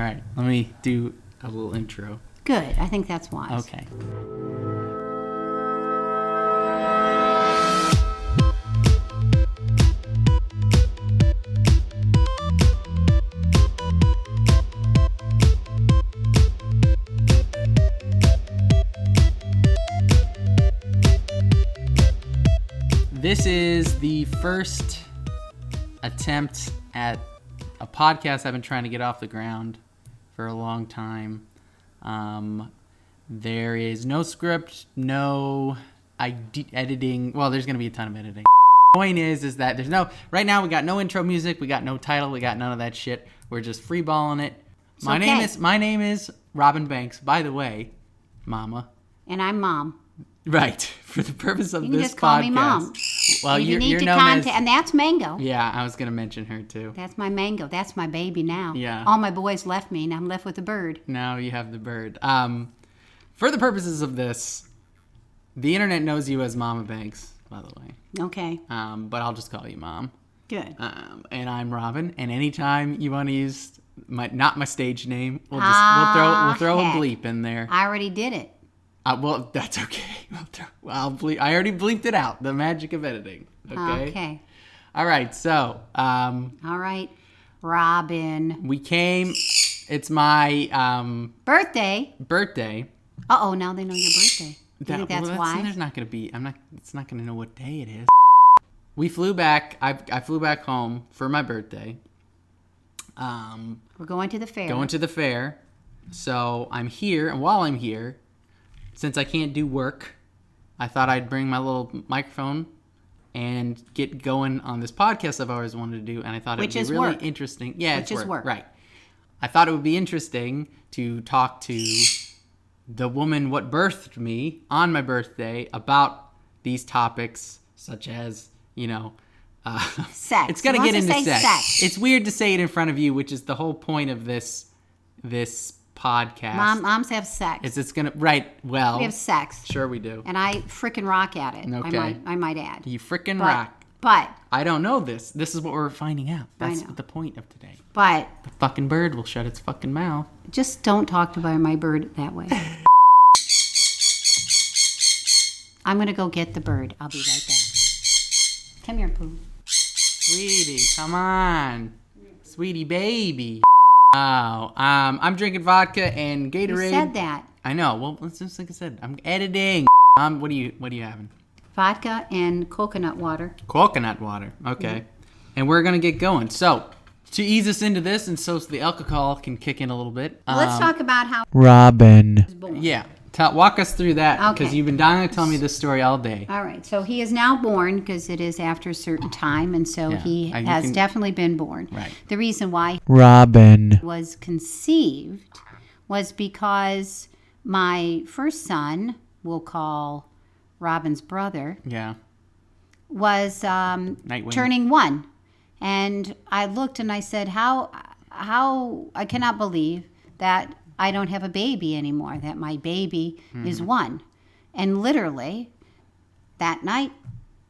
right. Let me do a little intro. Good. I think that's wise. Okay. This is the first attempt at a podcast I've been trying to get off the ground for a long time. There is no script, no editing. Well, there's going to be a ton of editing. The point is that there's no, right now we got no intro music, we got no title, we got none of that shit. We're just freeballing it. My name is Robin Banks, by the way, Mama. And I'm Mom. Right. For the purpose of you can this just call podcast. me Mom. Well, you need you're to known contact, as, and that's Mango. yeah, I was going to mention her too. That's my Mango. That's my baby now. Yeah. All my boys left me, and I'm left with the bird. Now you have the bird. For the purposes of this, the internet knows you as Mama Banks, by the way. Okay. But I'll just call you Mom. Good. And I'm Robin. And anytime you want to use not my stage name, we'll throw a bleep in there. I already did it. Well, that's okay. I already bleeped it out. The magic of editing. Okay. Okay. All right. So. All right, Robin. We came. It's my Birthday. Uh-oh, now they know your birthday. You think that's why? There's not going to be. It's not going to know what day it is. We flew back. I flew back home for my birthday. We're going to the fair. Going to the fair. So I'm here, and while I'm here, since I can't do work, I thought I'd bring my little microphone and get going on this podcast I've always wanted to do, and I thought it would be really interesting. Yeah, Which is work. Right. I thought it would be interesting to talk to the woman what birthed me on my birthday about these topics, such as, sex. It's got to get into sex. It's weird to say it in front of you, which is the whole point of this podcast. Moms have sex. It's gonna well. We have sex. Sure we do. And I frickin' rock at it. Okay. I might add. You frickin' rock. But I don't know this. This is what we're finding out. That's the point of today. But the fucking bird will shut its fucking mouth. Just don't talk to my bird that way. I'm gonna go get the bird. I'll be right back. Come here, Pooh. Sweetie, come on. Sweetie baby. Oh, I'm drinking vodka and Gatorade. You said that. I know. Well, it's just like I said. I'm editing. What are you having? Vodka and coconut water. Coconut water. Okay. Mm-hmm. And we're gonna get going. So, to ease us into this, and so the alcohol can kick in a little bit. Let's talk about how Robin. Yeah. Walk us through that, because you've been dying to tell me this story all day. All right. So he is now born, because it is after a certain time, and so he has definitely been born. Right. The reason why Robin was conceived was because my first son, we'll call Robin's brother, was turning 1. And I looked and I said, how I cannot believe that I don't have a baby anymore, that my baby is 1. And literally, that night,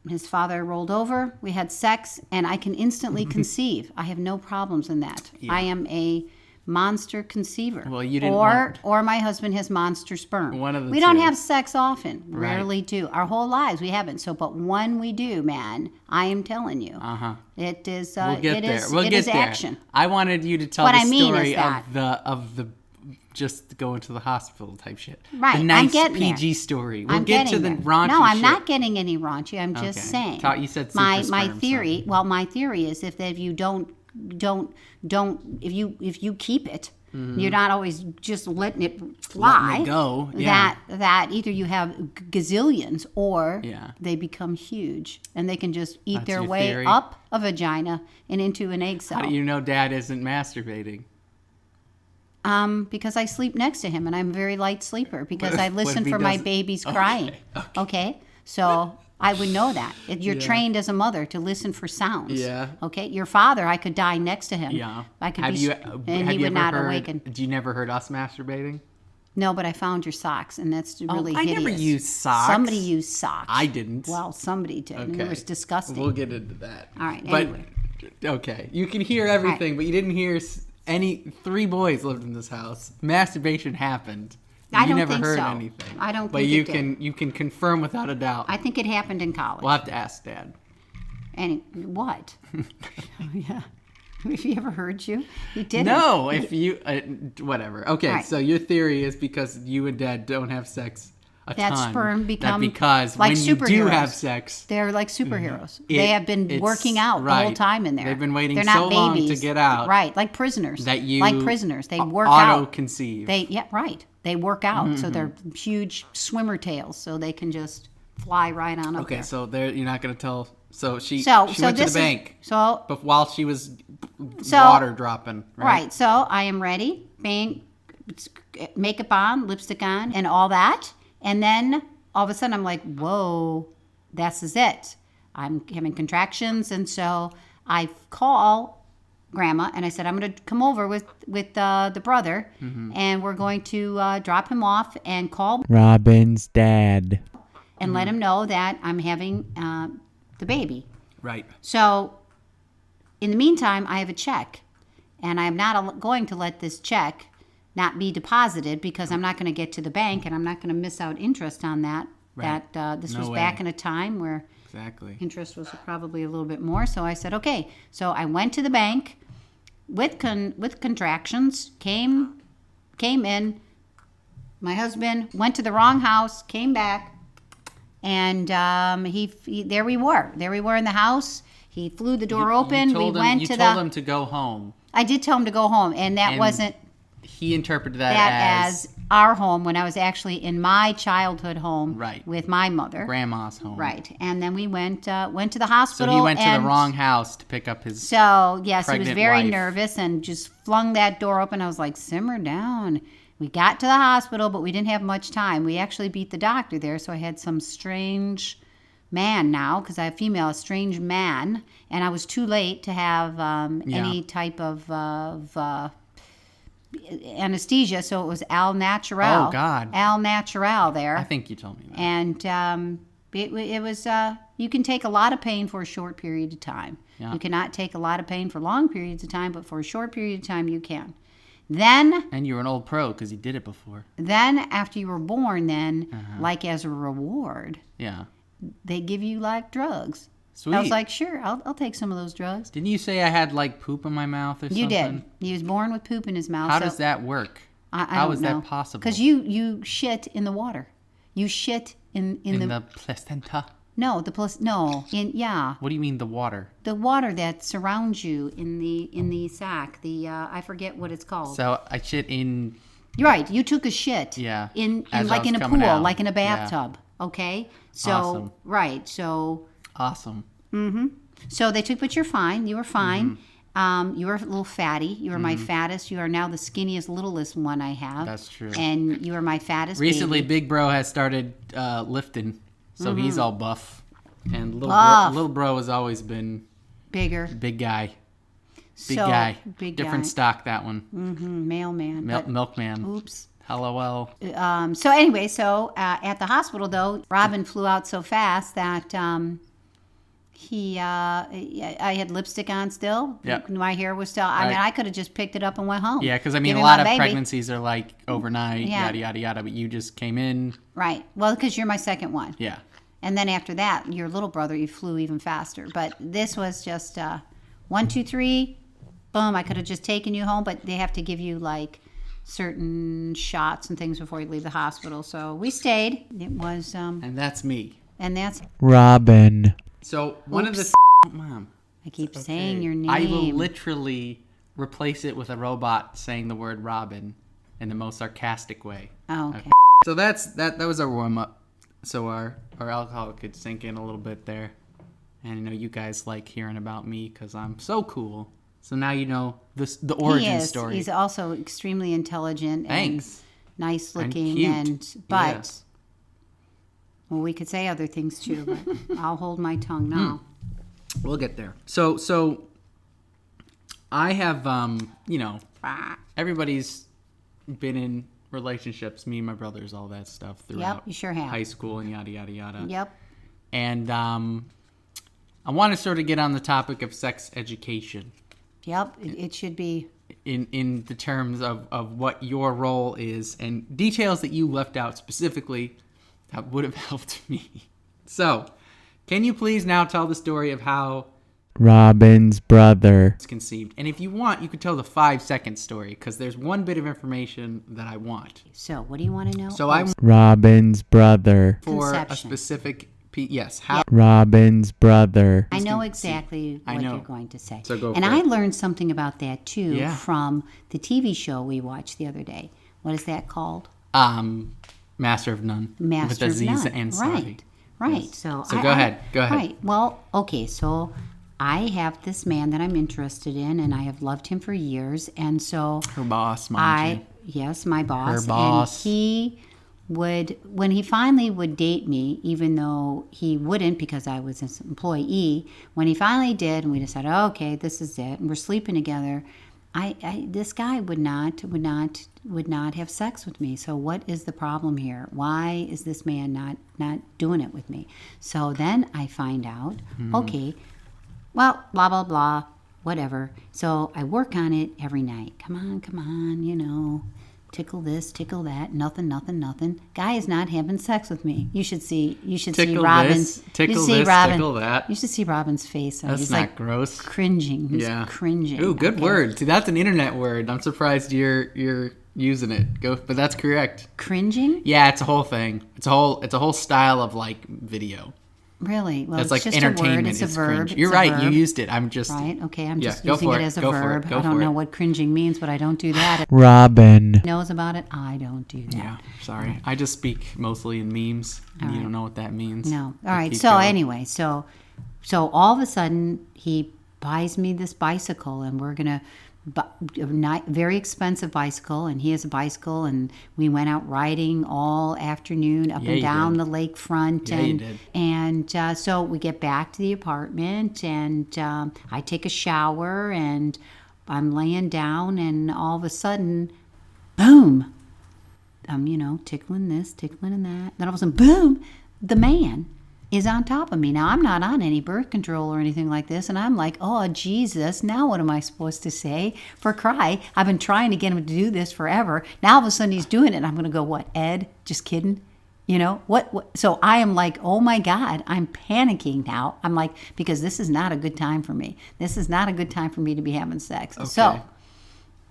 his father rolled over, we had sex, and I can instantly conceive. I have no problems in that. Yeah. I am a monster conceiver. Well, you didn't or my husband has monster sperm. One of the we two. Don't have sex often. Right. Rarely do. Our whole lives we haven't. So, but when we do, man, I am telling you, it is. We'll get there. We'll it get is there. Action. I wanted you to tell the story of the just going to the hospital type shit. Right. The nice I'm PG there. Story. We'll get to the raunchy No, I'm shit. not getting any raunchy. I'm just saying. You said super my sperm, theory. so. Well, my theory is if you don't if you keep it, you're not always just letting it fly. Letting it go. Yeah. That either you have gazillions or they become huge and they can just eat their way theory. up a vagina and into an egg cell. How do you know Dad isn't masturbating? Because I sleep next to him and I'm a very light sleeper because I listen for my babies crying. Okay. So I would know that. You're trained as a mother to listen for sounds. Yeah. Okay. Your father, I could die next to him. Yeah. I could and he would not awaken. Did you never heard us masturbating? No, but I found your socks, and that's really hideous. I never used socks. Somebody used socks. I didn't. Well, somebody did, and it was disgusting. We'll get into that. All right. But anyway. okay, you can hear everything, but you didn't hear 3 boys lived in this house. Masturbation happened. I don't never think heard so. anything. I don't but think you it can did. you can confirm without a doubt. I think it happened in college. We'll have to ask Dad. And what? Yeah. Have he ever heard you? He didn't. No, if you whatever. Okay, Right. so your theory is because you and Dad don't have sex a That ton. sperm become because like when you do superheroes. have sex, They're like superheroes. They have been working out the whole right. time in there. They've been waiting They're not so long babies. to get out. Right, like prisoners. That you like prisoners. They work out. auto-conceive. Right. They work out, so they're huge swimmer tails, so they can just fly right on up there. Okay, so you're not going to tell. So she So went to this the bank. But while she was water dropping. right. So I am ready. Bang, makeup on, lipstick on, and all that. And then all of a sudden I'm like, whoa, this is it. I'm having contractions, and so I call Grandma and I said, I'm going to come over with the brother, and we're going to drop him off and call Robin's dad. and let him know that I'm having the baby. Right. So in the meantime, I have a check, and I'm not going to let this check not be deposited because I'm not going to get to the bank and I'm not going to miss out interest on that. Right. This No was way. back in a time where Exactly. interest was probably a little bit more. So I said, okay. So I went to the bank with contractions, came in. My husband went to the wrong house, came back, and he there we were. There we were in the house. He flew the door open. You told him to go home. I did tell him to go home, and that And wasn't He interpreted that as our home when I was actually in my childhood home Right. with my mother. Grandma's home. Right. And then we went to the So hospital. he went to the and wrong house to pick up his. So, yes, he was pregnant very wife. nervous and just flung that door open. I was like, simmer down. We got to the hospital, but we didn't have much time. We actually beat the doctor there, so I had some strange man now, because I have female, a strange man, and I was too late to have any type of anesthesia, so it was al natural. Oh, God. Al natural there. I think you told me that. And it was, you can take a lot of pain for a short period of time. Yeah. You cannot take a lot of pain for long periods of time, but for a short period of time, you can. Then, And you were an old pro because you did it before. after you were born, like as a reward, Yeah. they give you like drugs. Sweet. I was like, sure, I'll take some of those drugs. Didn't you say I had like poop in my mouth or something? You did. He was born with poop in his mouth. How so does that work? I How don't is know. that possible? Because you shit in the water. You shit in the placenta. No, What do you mean the water? the water that surrounds you in the sac. I forget what it's called. So I shit in. You're right. You took a shit. Yeah. In As I like was in a coming pool, out. like in a Yeah. bathtub. Okay. So Awesome. right. So Awesome. so they took, but you're fine. You were fine. Mm-hmm. You were a little fatty. You were my fattest. You are now the skinniest, littlest one I have. That's true. And you are my fattest. Recently, baby. Big Bro has started lifting, so he's all buff. And Buff. little bro has always been Bigger. big guy. Big So, guy. big Different guy. stock, that one. Mailman. but- Milkman. Oops. LOL. So anyway, at the hospital though, Robin flew out so fast that I had lipstick on still. Yep. My hair was still. I mean, Right. I could have just picked it up and went home. Yeah, because I mean, Give a me lot my of baby. pregnancies are like overnight, Yeah. yada, yada, yada. But you just came in. Right. Well, because you're my second one. Yeah. And then after that, your little brother, you flew even faster. But this was just 1, 2, 3, boom. I could have just taken you home, but they have to give you like certain shots and things before you leave the hospital. So we stayed. It was, And that's me. and that's, Robin. So one of the. Oops. Mom. I keep Okay. saying your name. I will literally replace it with a robot saying the word Robin in the most sarcastic way. Oh, okay. So that was our warm up. So our alcohol could sink in a little bit there. And you know you guys like hearing about me because I'm so cool. So now you know the origin story. He's also extremely intelligent Thanks. and nice looking, And cute. but Yes. well, we could say other things too. But I'll hold my tongue now. We'll get there. So I have everybody's been in relationships, me and my brothers, all that stuff throughout Yep, you sure have. high school and yada yada yada. Yep. And I want to sort of get on the topic of sex education Yep, it should be. In the terms of what your role is and details that you left out specifically that would have helped me. So, can you please now tell the story of how Robin's brother it's conceived? And if you want, you could tell the 5-second story because there's one bit of information that I want. So, what do you want to know? So, I want Robin's brother for Conception. a specific yes, how Robin's brother. I know exactly what you're going to say. So go and for I it. learned something about that too Yeah. from the TV show we watched the other day. What is that called? Master of None Master with of Aziz None. Ansari. Right. Yes. So go ahead. Right. Well, okay. So I have this man that I'm interested in, and I have loved him for years. And so Her boss, mind you. yes, my boss. Her boss. And he would, when he finally would date me, even though he wouldn't because I was his employee, when he finally did, and we decided, okay, this is it, and we're sleeping together, this guy would not have sex with me. So what is the problem here? Why is this man not doing it with me? So then I find out, okay, well, blah blah blah, whatever. So I work on it every night. Come on, you know, tickle this, tickle that, nothing. Guy is not having sex with me. You should see Robin's. Tickle that. You should see Robin's face. That's He's not like gross. cringing. He's Yeah. cringing. Ooh, good okay? word. See, that's an internet word. I'm surprised you're using it. But that's correct. Cringing? Yeah, it's a whole thing. It's a whole style of like video. Really? Well, It's like just entertainment. A word. It's a It's verb. cringe. It's You're a right. verb. You used it. I'm just Right. Okay. I'm Yeah, just go using for it it. as a Go for it. verb. Go I don't for know it. what cringing means, but I don't do that. Robin. If he knows about it. I don't do that. Yeah, sorry. I just speak mostly in memes, and you don't know what that means. No. All But right. keep So going. anyway, so all of a sudden he buys me this bicycle, and we're gonna very expensive bicycle, and he has a bicycle, and we went out riding all afternoon up Yeah, and you down did. the lakefront. Yeah, you did. And so we get back to the apartment, and I take a shower, and I'm laying down, and all of a sudden, boom! I'm, tickling this, tickling that. Then all of a sudden, boom! The man is on top of me. Now, I'm not on any birth control or anything like this, and I'm like, oh, Jesus, now what am I supposed to say? For cry, I've been trying to get him to do this forever. Now, all of a sudden, he's doing it, and I'm going to go, what, Ed? Just kidding? What? So I am like, oh my God, I'm panicking now. I'm like, because this is not a good time for me. This is not a good time for me to be having sex. Okay. So,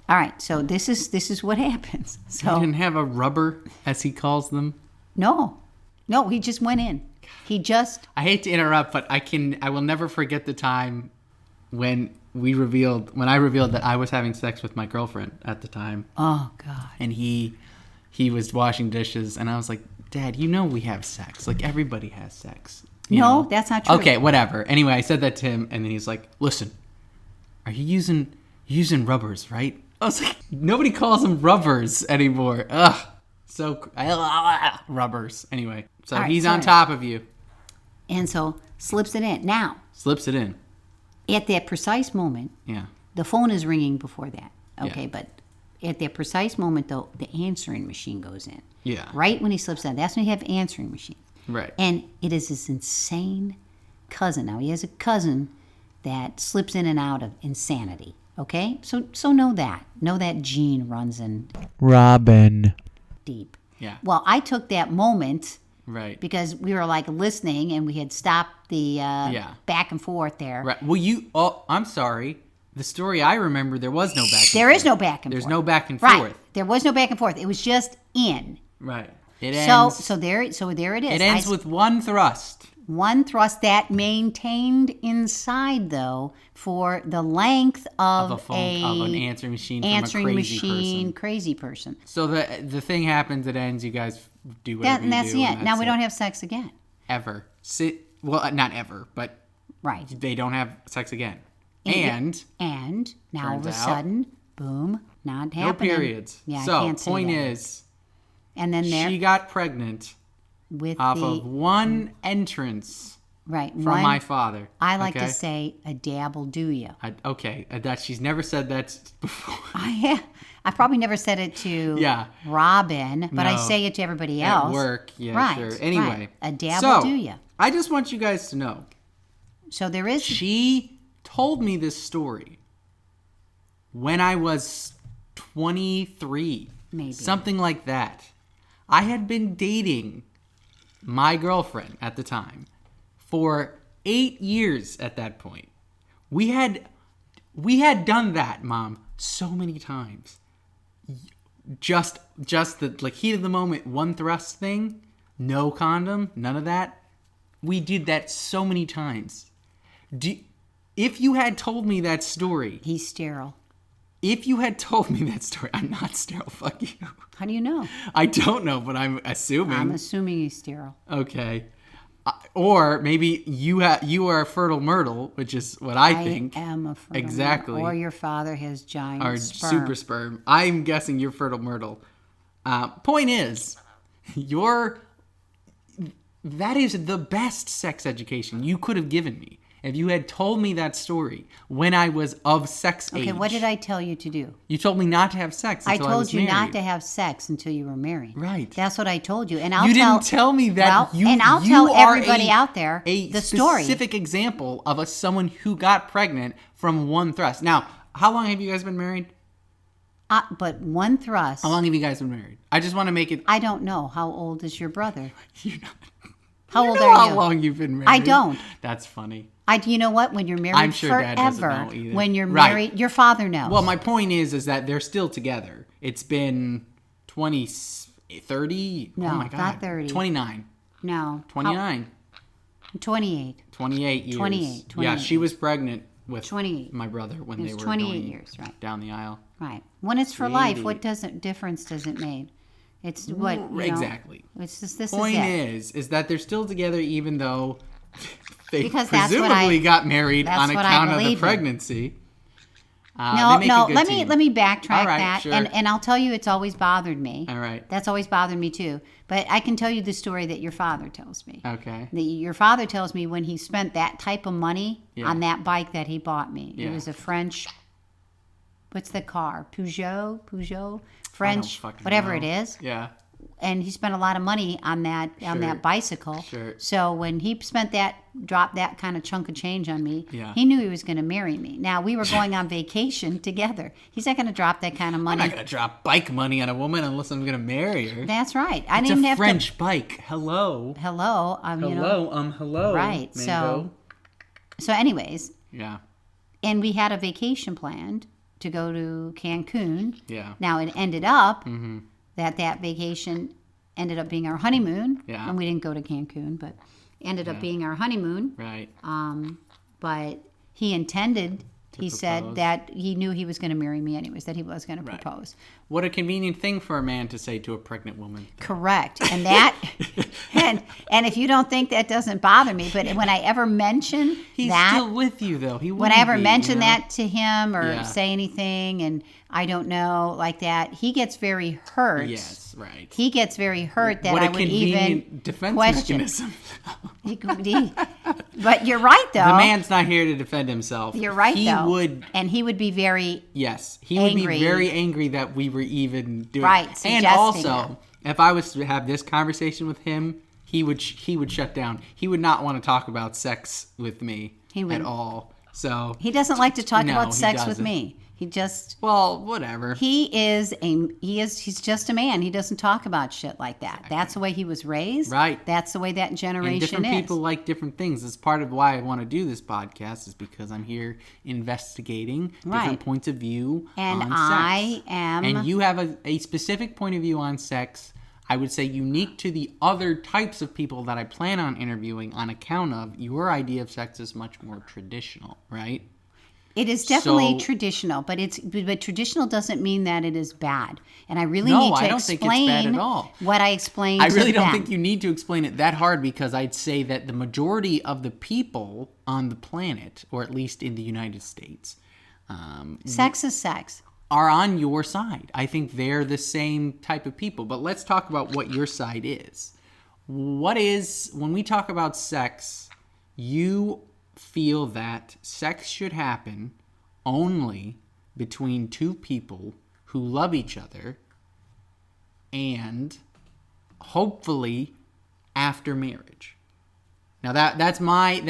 all right, so this is what happens. You So, didn't have a rubber, as he calls them. no, he just went in. I hate to interrupt, but I will never forget the time when I revealed that I was having sex with my girlfriend at the time, Oh God. and he was washing dishes, and I was like, Dad, we have sex. Like, everybody has sex. You No, know? that's not true. Okay, whatever. Anyway, I said that to him, and then he's like, listen, are you using rubbers, right? I was like, nobody calls them rubbers anymore. Ugh. So, rubbers. Anyway, so All right, he's on sorry. top of you. And so slips it in. Now, Slips it in. at that precise moment, Yeah. the phone is ringing before that. Okay, Yeah. but at that precise moment, though, the answering machine goes in. Yeah. Right when he slips in. That's when you have answering machines. Right. And it is this insane cousin. Now, he has a cousin that slips in and out of insanity. Okay? So know that. Know that gene runs in Robin. deep. Yeah. Well, I took that moment Right. because we were like listening and we had stopped the back and forth there. Right. Well, I'm sorry. The story I remember, there was no back and forth. There is no back and There's forth. no back and Right. forth. There was no back and forth. It was just in. Right. It ends. So there it is. It ends with one thrust. one thrust that maintained inside though for the length of an answering machine from a crazy person. So the thing happens. It ends. You guys do whatever And that's you do. the end. Now we don't have sex again. Ever. Well, not ever, but Right. they don't have sex again. And now all of a turns out- sudden, boom, not happening. no periods. Yeah, I so can't say point that. is, And then there she got pregnant with off the of one entrance right from one, my father. I like okay? to say a dabble do ya. That she's never said that before. I probably never said it to Yeah. Robin, but I No. say it to everybody At else. work, yeah, right, sure. Anyway, right. A dabble do ya. I just want you guys to know. So there is She told me this story when I was 23. Maybe. Something like that. I had been dating my girlfriend at the time for 8 years at that point. We had done that, Mom, so many times. Just the like heat of the moment, one thrust thing, no condom, none of that. We did that so many times. If you had told me that story... He's sterile. If you had told me that story... I'm not sterile, fuck you. How do you know? I don't know, but I'm assuming. I'm assuming he's sterile. Okay. Or maybe you are a fertile myrtle, which is what I think. I am a fertile exactly. myrtle. Or your father has giant or sperm. super sperm. I'm guessing you're fertile myrtle. Point is, that is the best sex education you could have given me if you had told me that story when I was of sex age. Okay, what did I tell you to do? You told me not to have sex until I was told you married. not to have sex until you were married. Right. That's what I told you. And you didn't tell me that. Well, and I'll tell everybody out there the story. A specific example of someone who got pregnant from one thrust. Now, how long have you guys been married? But one thrust. How long have you guys been married? I just want to make it. I don't know. How old is your brother? You're not. How old know are you? How long you've been married? I don't. That's funny. You know what? When you're married I'm sure forever, Dad doesn't know either. When you're Right. married, your father knows. Well, my point is that they're still together. It's been 30? No, oh my God. not 30. 29. No. 29. 28. 28 years. 28. Yeah, she was pregnant with 28. my brother when they were 28 going years, right. down the aisle. Right. When it's for life, what difference does it make? It's what, you know, exactly. It's just, this Point is it. is that they're still together even though they Because that's what presumably got married on account of the pregnancy. No, let me backtrack right, that, sure. and I'll tell you, it's always bothered me. All right. That's always bothered me too. But I can tell you the story that your father tells me. Okay. Your father tells me when he spent that type of money on that bike that he bought me. Yeah. It was a French. What's the car? Peugeot, French, whatever it is. Yeah. And he spent a lot of money on that bicycle. Sure. So when he dropped that kind of chunk of change on me, yeah. he knew he was going to marry me. Now, we were going on vacation together. He's not going to drop that kind of money. I'm not going to drop bike money on a woman unless I'm going to marry her. That's right. It's a French bike. Hello. Hello. Hello. Right. Mango. So anyways. Yeah. And we had a vacation planned to go to Cancun. Yeah. Now, it ended up that vacation ended up being our honeymoon. Yeah. And we didn't go to Cancun, but ended up being our honeymoon. Right. But he intended, he propose. said that he knew he was going to marry me anyways, that he was going to propose. What a convenient thing for a man to say to a pregnant woman. Correct. And that, and if you don't think that doesn't bother me, but when I ever mention He's still with you, though. When I ever mention that to him or say anything and I don't know like that, he gets very hurt. Yes, right. He gets very hurt that what I a would convenient even defense question. mechanism. But you're right, though. The man's not here to defend himself. You're right, though. And he would be very he would be very angry that we were even doing and also, if I was to have this conversation with him, he would shut down. He would not want to talk about sex with me at all. So he doesn't like to talk about sex with me. He just whatever. He's just a man. He doesn't talk about shit like that. Exactly. That's the way he was raised. Right. That's the way that generation and different is. People like different things. That's part of why I want to do this podcast is because I'm here investigating different points of view on sex. And you have a specific point of view on sex, I would say unique to the other types of people that I plan on interviewing on account of your idea of sex is much more traditional, right? It is definitely traditional, but traditional doesn't mean that it is bad. And I really need to explain think it's bad at all. What I explained. I really don't think you need to explain it that hard because I'd say that the majority of the people on the planet, or at least in the United States, sex is sex, are on your side. I think they're the same type of people. But let's talk about what your side is. When we talk about sex, you feel that sex should happen only between two people who love each other and hopefully after marriage. Now that's my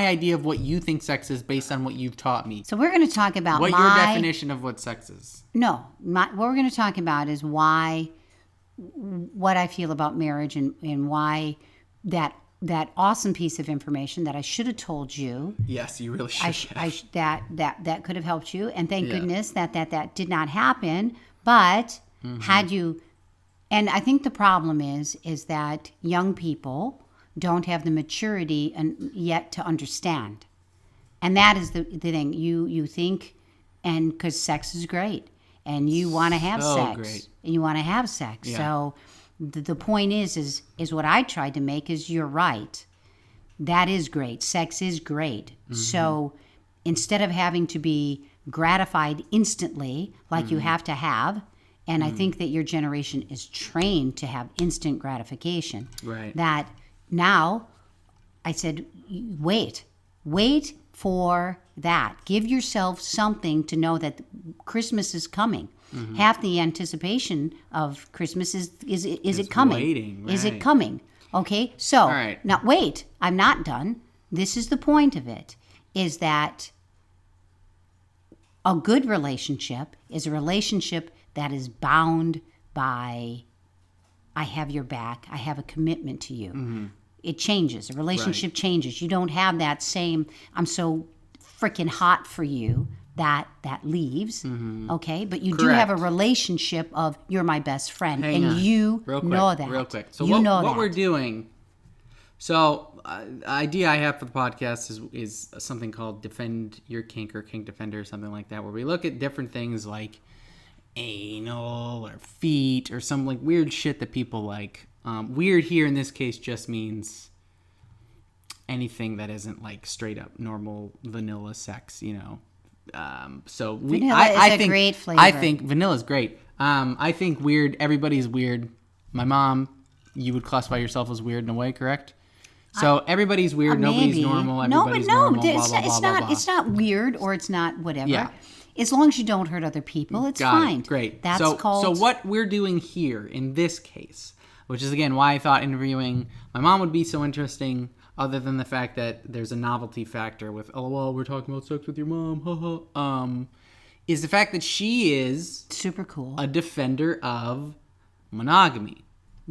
idea of what you think sex is based on what you've taught me. So we're going to talk about your definition of what sex is. No, what we're going to talk about is what I feel about marriage and why that awesome piece of information that I should have told you. Yes, you really should. That could have helped you, and thank goodness that did not happen. But had you, and I think the problem is that young people don't have the maturity yet to understand, and that is the thing. You think, and because sex is great, and you want to have sex, great. And you want to have sex, so. The point is what I tried to make is you're right. That is great. Sex is great. So instead of having to be gratified instantly like you have to have, and I think that your generation is trained to have instant gratification. Right. That now I said, wait for that. Give yourself something to know that Christmas is coming. Half the anticipation of Christmas is it coming? Waiting, right. Is it coming? Okay, so all right. Now wait, I'm not done. This is the point of it, is that a good relationship is a relationship that is bound by, I have your back, I have a commitment to you. It changes. A relationship changes. You don't have that same, I'm so freaking hot for you, that leaves, okay? But you do have a relationship of you're my best friend, you know that. Real quick. So what we're doing, so idea I have for the podcast is something called Defend Your Kink or Kink Defender or something like that, where we look at different things like anal or feet or some like weird shit that people like. Weird here in this case just means anything that isn't like straight up normal vanilla sex, you know. Vanilla is a great flavor. I think vanilla is great. I think weird. Everybody's weird. My mom, you would classify yourself as weird in a way, correct? So everybody's weird. Nobody's normal. Everybody's normal. It's not weird or it's not whatever. Yeah. As long as you don't hurt other people, it's fine. Great. That's called. So what we're doing here in this case, which is again why I thought interviewing my mom would be so interesting. Other than the fact that there's a novelty factor with, oh, well, we're talking about sex with your mom, is the fact that she is super cool, a defender of monogamy.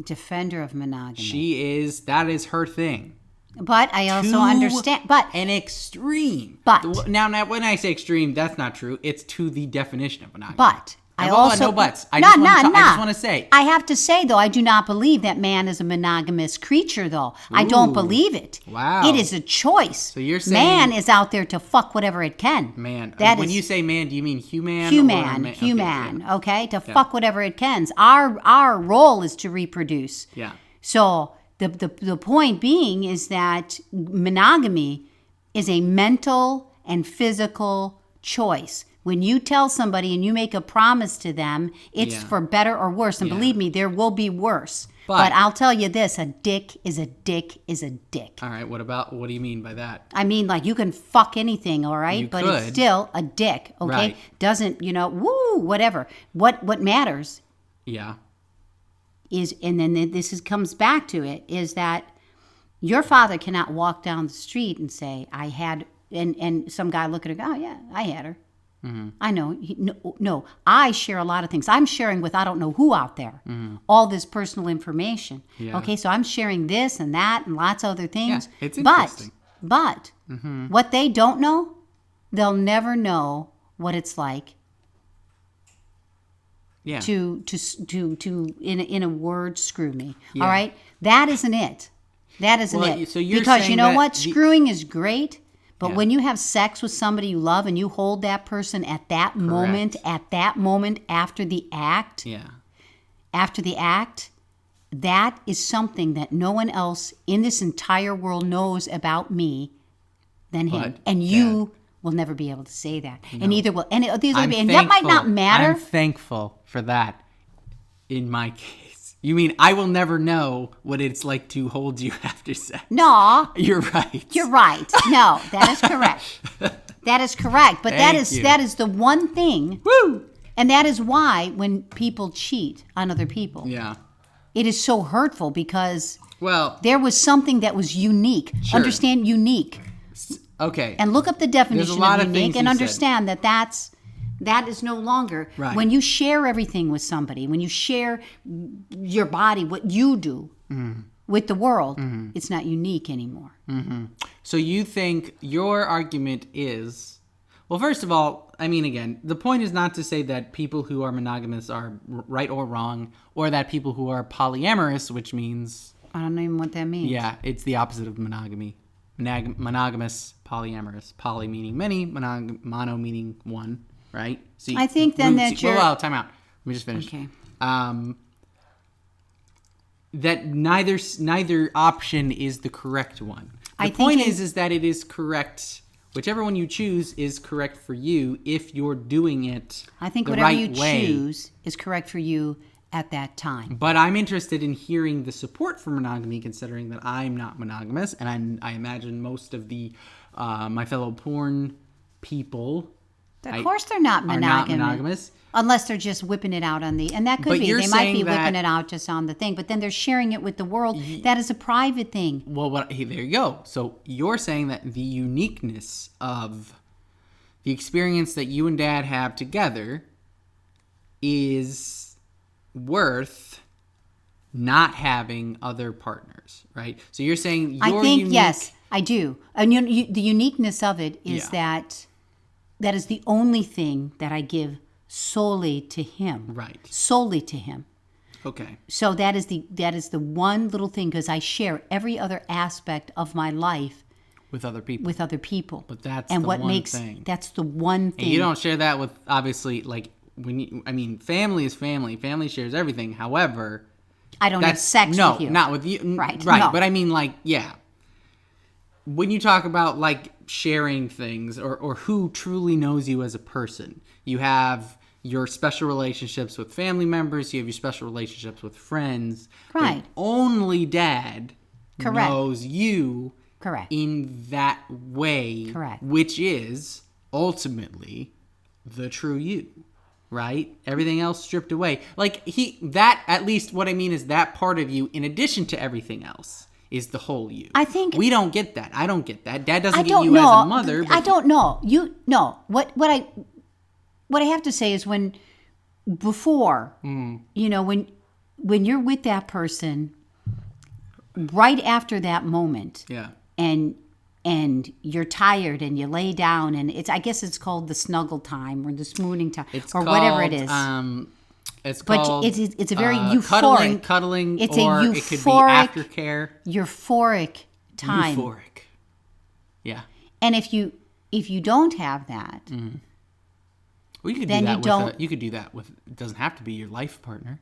Defender of monogamy. That is her thing. But I also understand, but an extreme. But now when I say extreme, that's not true. It's to the definition of monogamy. But I also no buts. I just want to say. I have to say though, I do not believe that man is a monogamous creature. Though I don't believe it. Wow, it is a choice. So you're saying man is out there to fuck whatever it can. Man, when you say man, do you mean human? Okay, to fuck whatever it can. Our role is to reproduce. Yeah. So the point being is that monogamy is a mental and physical choice. When you tell somebody and you make a promise to them, it's for better or worse. And believe me, there will be worse. But I'll tell you this, a dick is a dick is a dick. All right, what do you mean by that? I mean, like, you can fuck anything, all right? But it's still a dick, okay? Right. Doesn't, whatever. What matters is, and then comes back to it, is that your father cannot walk down the street and say, I had, and some guy look at her and go, oh, yeah, I had her. Mm-hmm. I know. No, I share a lot of things. I'm sharing with I don't know who out there, all this personal information. Yeah. Okay, so I'm sharing this and that and lots of other things. Yeah, it's interesting. But what they don't know, they'll never know what it's like. Yeah. To in a word, screw me. Yeah. All right, that isn't it. That isn't it. So you're because saying you know what, screwing is great. But when you have sex with somebody you love and you hold that person at that moment, after the act, that is something that no one else in this entire world knows about me than him. And you will never be able to say that. No. And neither will any of these other and that might not matter. I'm thankful for that in my case. You mean I will never know what it's like to hold you after sex? No. You're right. You're right. No, that is correct. That is correct. But that is the one thing. Woo! And that is why when people cheat on other people. Yeah. it is so hurtful because well, there was something that was unique. Sure. Understand unique. Okay. And look up the definition of unique and understand said. that is no longer right. When you share everything with somebody, when you share your body, what you do with the world, it's not unique anymore. So you think your argument is, well, first of all, I mean, again, the point is not to say that people who are monogamous are right or wrong, or that people who are polyamorous, which means... I don't even know what that means. Yeah, it's the opposite of monogamy. Monogamous, polyamorous. Poly meaning many, mono meaning one, right? So I think then that you're... Well, time out. Let me just finish. Okay. That neither option is the correct one. The point point is that it is correct. Whichever one you choose is correct for you if you're doing it I think the whatever right you way. choose is correct for you at that time. But I'm interested in hearing the support for monogamy, considering that I'm not monogamous, and I imagine most of the my fellow porn people. Of course, they're not are not monogamous. Unless they're just whipping it out on the, and that could But be. you're They might be saying that- whipping it out just on the thing, but then they're sharing it with the world. That is a private thing. Well, there you go. So you're saying that the uniqueness of the experience that you and Dad have together is worth not having other partners, right? So you're saying I think unique... yes, I do. And the uniqueness of it is that is the only thing that I give solely to him. Right. Solely to him. Okay. So that is the one little thing, because I share every other aspect of my life with other people. But that's and the what one makes thing. That's the one thing. And you don't share that with, obviously, like family is family. Family shares everything. However, I don't have sex with you. No, not with you. Right. Right. No. But I mean, like, yeah. When you talk about like sharing things or who truly knows you as a person, you have your special relationships with family members, you have your special relationships with friends. Right. But only Dad Correct. knows you Correct. in that way. Correct. Which is ultimately the true you. Right? Everything else stripped away. Like at least what I mean is that part of you, in addition to everything else, is the whole you. I think we don't get that. I don't get that. Dad doesn't get you as a mother. But I don't know. What I have to say is when you're with that person, right after that moment, yeah, and you're tired and you lay down and I guess it's called the snuggle time or the smooning time whatever it is. It's but called. It's a very euphoric cuddling. It's or a euphoric, it could be aftercare. Euphoric time. Euphoric. Yeah. And if you don't have that, well, you could then do that you don't. You could do that with. It doesn't have to be your life partner,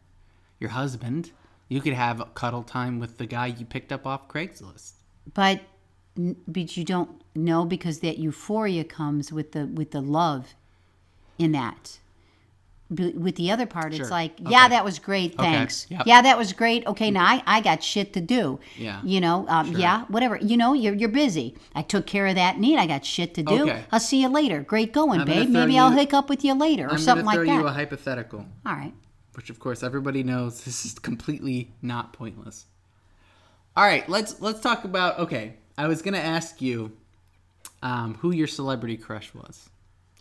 your husband. You could have cuddle time with the guy you picked up off Craigslist. But you don't know, because that euphoria comes with the love in that. With the other part, Sure. it's like, Okay. yeah, that was great, thanks. Yep. Yeah, that was great. Okay, now I got shit to do. Yeah. Sure. Yeah, whatever. You're busy. I took care of that need. I got shit to do. Okay. I'll see you later. Great going, I'm gonna babe. throw Maybe I'll you- hook up with you later or something like I'm going to throw that. you a hypothetical. All right. Which, of course, everybody knows this is completely not pointless. All right, let's talk about. Okay, I was gonna ask you who your celebrity crush was.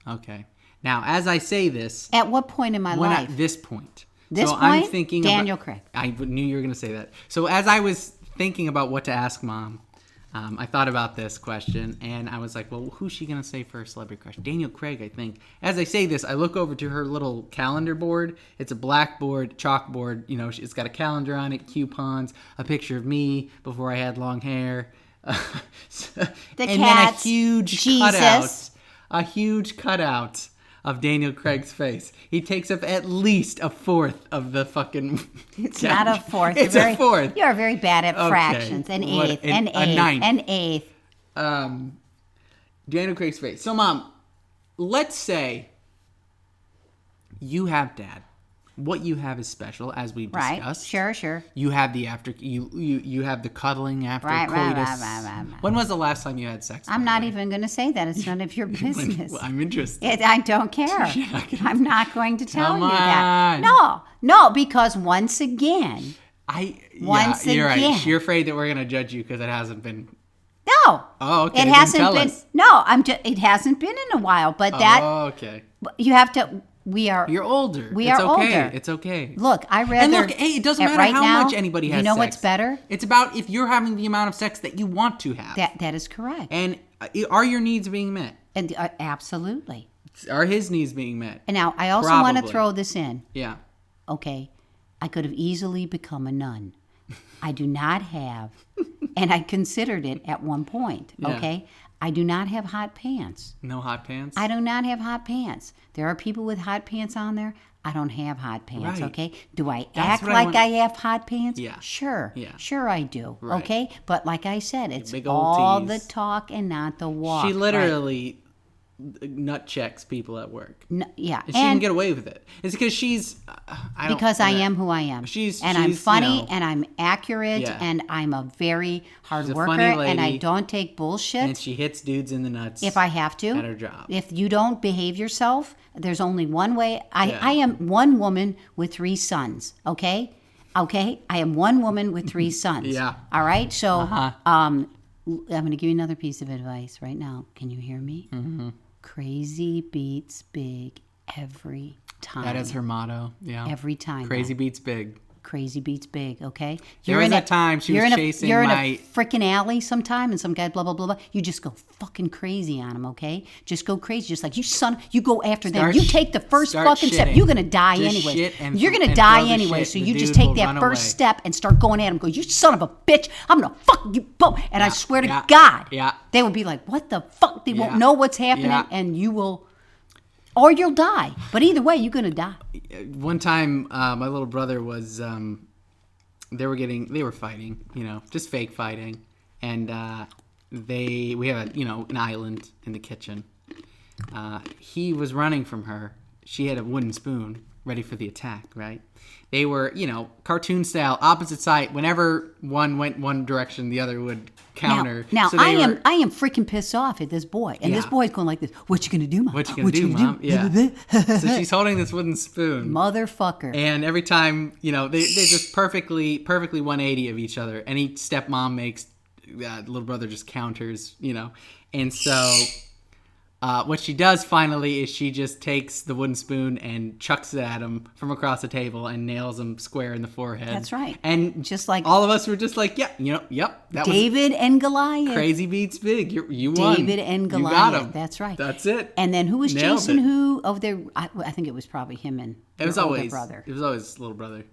Okay, now as I say this, At what point in my life? at this point, This so point, I'm thinking Daniel about, Craig. I knew you were gonna say that. So as I was thinking about what to ask Mom, I thought about this question, and I was like, well, who's she going to say for her celebrity crush? Daniel Craig, I think. As I say this, I look over to her little calendar board. It's a blackboard, chalkboard. It's got a calendar on it, coupons, a picture of me before I had long hair. The and cats, then a huge cutout of Daniel Craig's face. He takes up at least a fourth of the fucking... It's not a fourth. It's a fourth. You're very bad at Okay. fractions. An eighth. A ninth. An eighth. Daniel Craig's face. So, Mom, let's say you have Dad. What you have is special, as we discussed. Right. Sure. You have the after. You have the cuddling after Right. coitus. When was the last time you had sex? I'm not even going to say that. It's none of your business. Well, I'm interested. I don't care. I'm not going to tell Come you that. on. No, because once again, Once you're again. right. You're afraid that we're gonna judge you because it hasn't been. No. Oh, okay. It Then hasn't tell been. us. No, it hasn't been in a while. But that. Oh, okay. You have to. We are. You're older. We it's are okay. older. It's okay. Look, I rather. And look, hey, it doesn't matter right how now, much anybody has. You know sex. what's better? It's about if you're having the amount of sex that you want to have. That is correct. And are your needs being met? And absolutely. Are his needs being met? And now I also want to throw this in. Yeah. Okay, I could have easily become a nun. I do not have, and I considered it at one point. Yeah. Okay, I do not have hot pants. No hot pants? I do not have hot pants. There are people with hot pants on there. I don't have hot pants, Right. okay? Do I That's act what I like want- I have hot pants? Yeah. Sure. Yeah. Sure I do, Right. okay? But like I said, it's big old all tease. the talk and not the walk. She right? literally nut checks people at work. Yeah. And she can get away with it. It's because she's... Because I am who I am. I'm funny and I'm accurate Yeah. and I'm a very hard She's a worker funny and I lady. don't take bullshit And she hits dudes in the nuts. if I have to. At her job. If you don't behave yourself, there's only one way. Yeah. I am one woman with 3 sons, okay? Okay? I am one woman with 3 sons. Yeah. All right? So Uh-huh. I'm going to give you another piece of advice right now. Can you hear me? Mm-hmm. Crazy beats big every time. That is her motto. Yeah. Every time. Crazy beats big. Crazy beats big, okay? There was that time she was chasing You're in my- a freaking alley sometime and some guy blah, blah, blah, blah. You just go fucking crazy on him, okay? Just go crazy. Just like, you go after them. Start You take the first start fucking step. shitting. You're going to die Just anyway. shit and You're going to and die throw the anyway. shit. So The you just dude take will that run first away. step and start going at him. Go, you son of a bitch. I'm going to fuck you both. And I swear to yeah, God, yeah. they will be like, what the fuck? They Yeah. won't know what's happening Yeah. and you will, or you'll die. But either way, you're going to die. One time, my little brother was... they were fighting, just fake fighting, and we have an island in the kitchen. He was running from her. She had a wooden spoon ready for the attack, right? They were, cartoon style, opposite side. Whenever one went one direction, the other would counter. Now So I they am were- I am freaking pissed off at this boy, and this Yeah. boy's going like this. What you gonna do, mom? What you gonna do, Mom? Yeah. So she's holding this wooden spoon. Motherfucker. And every time, they're just perfectly 180 of each other. Any step mom makes, little brother just counters, And so what she does finally is she just takes the wooden spoon and chucks it at him from across the table and nails him square in the forehead. That's right. And Just like all of us were just like, yep, that David and Goliath. was crazy beats big. You won. David and Goliath. You got him. That's right. That's it. And then who was Nailed chasing it. who over there? I think it was probably him and It was your older always brother. It was always little brother.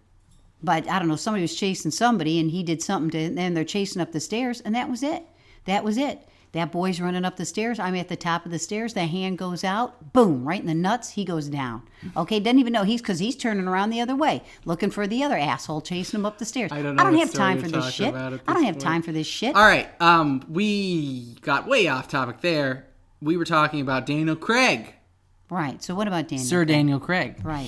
But I don't know. Somebody was chasing somebody, and he did something to. And then they're chasing up the stairs, and that was it. That was it. That boy's running up the stairs. I'm at the top of the stairs. The hand goes out. Boom! Right in the nuts. He goes down. Okay, doesn't even know because he's turning around the other way, looking for the other asshole chasing him up the stairs. I don't know I don't what have story time you're for this talking shit. about at I don't this have point. time for this shit. All right. We got way off topic there. We were talking about Daniel Craig. Right. So what about Daniel? Sir Daniel Craig. Right.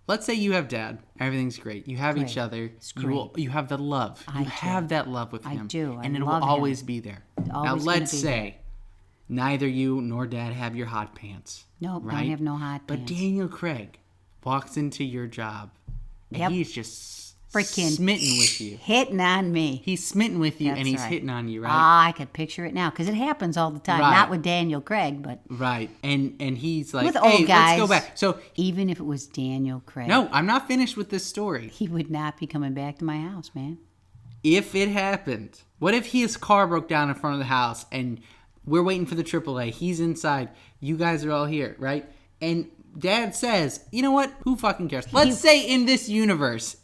Let's say you have dad. Everything's great. You have each Great. other. It's You have the love. I You do. have that love with I him. do. I And it will love him. always be there. Now Always gonna let's be say neither you nor dad have your hot pants. Nope, right? don't have no hot But pants. Daniel Craig walks into your job and Yep. he's just Freaking smitten with you. Hitting on me. He's smitten with you That's and he's right. hitting on you, right? Ah, I could picture it now because it happens all the time. Right. Not with Daniel Craig, but Right. And he's like, with hey, old guys. let's go back. So, even if it was Daniel Craig, no, I'm not finished with this story. he would not be coming back to my house, man. If it happened, what if his car broke down in front of the house and we're waiting for the AAA, he's inside, you guys are all here, right? And dad says, you know what? Who fucking cares? Let's say in this universe,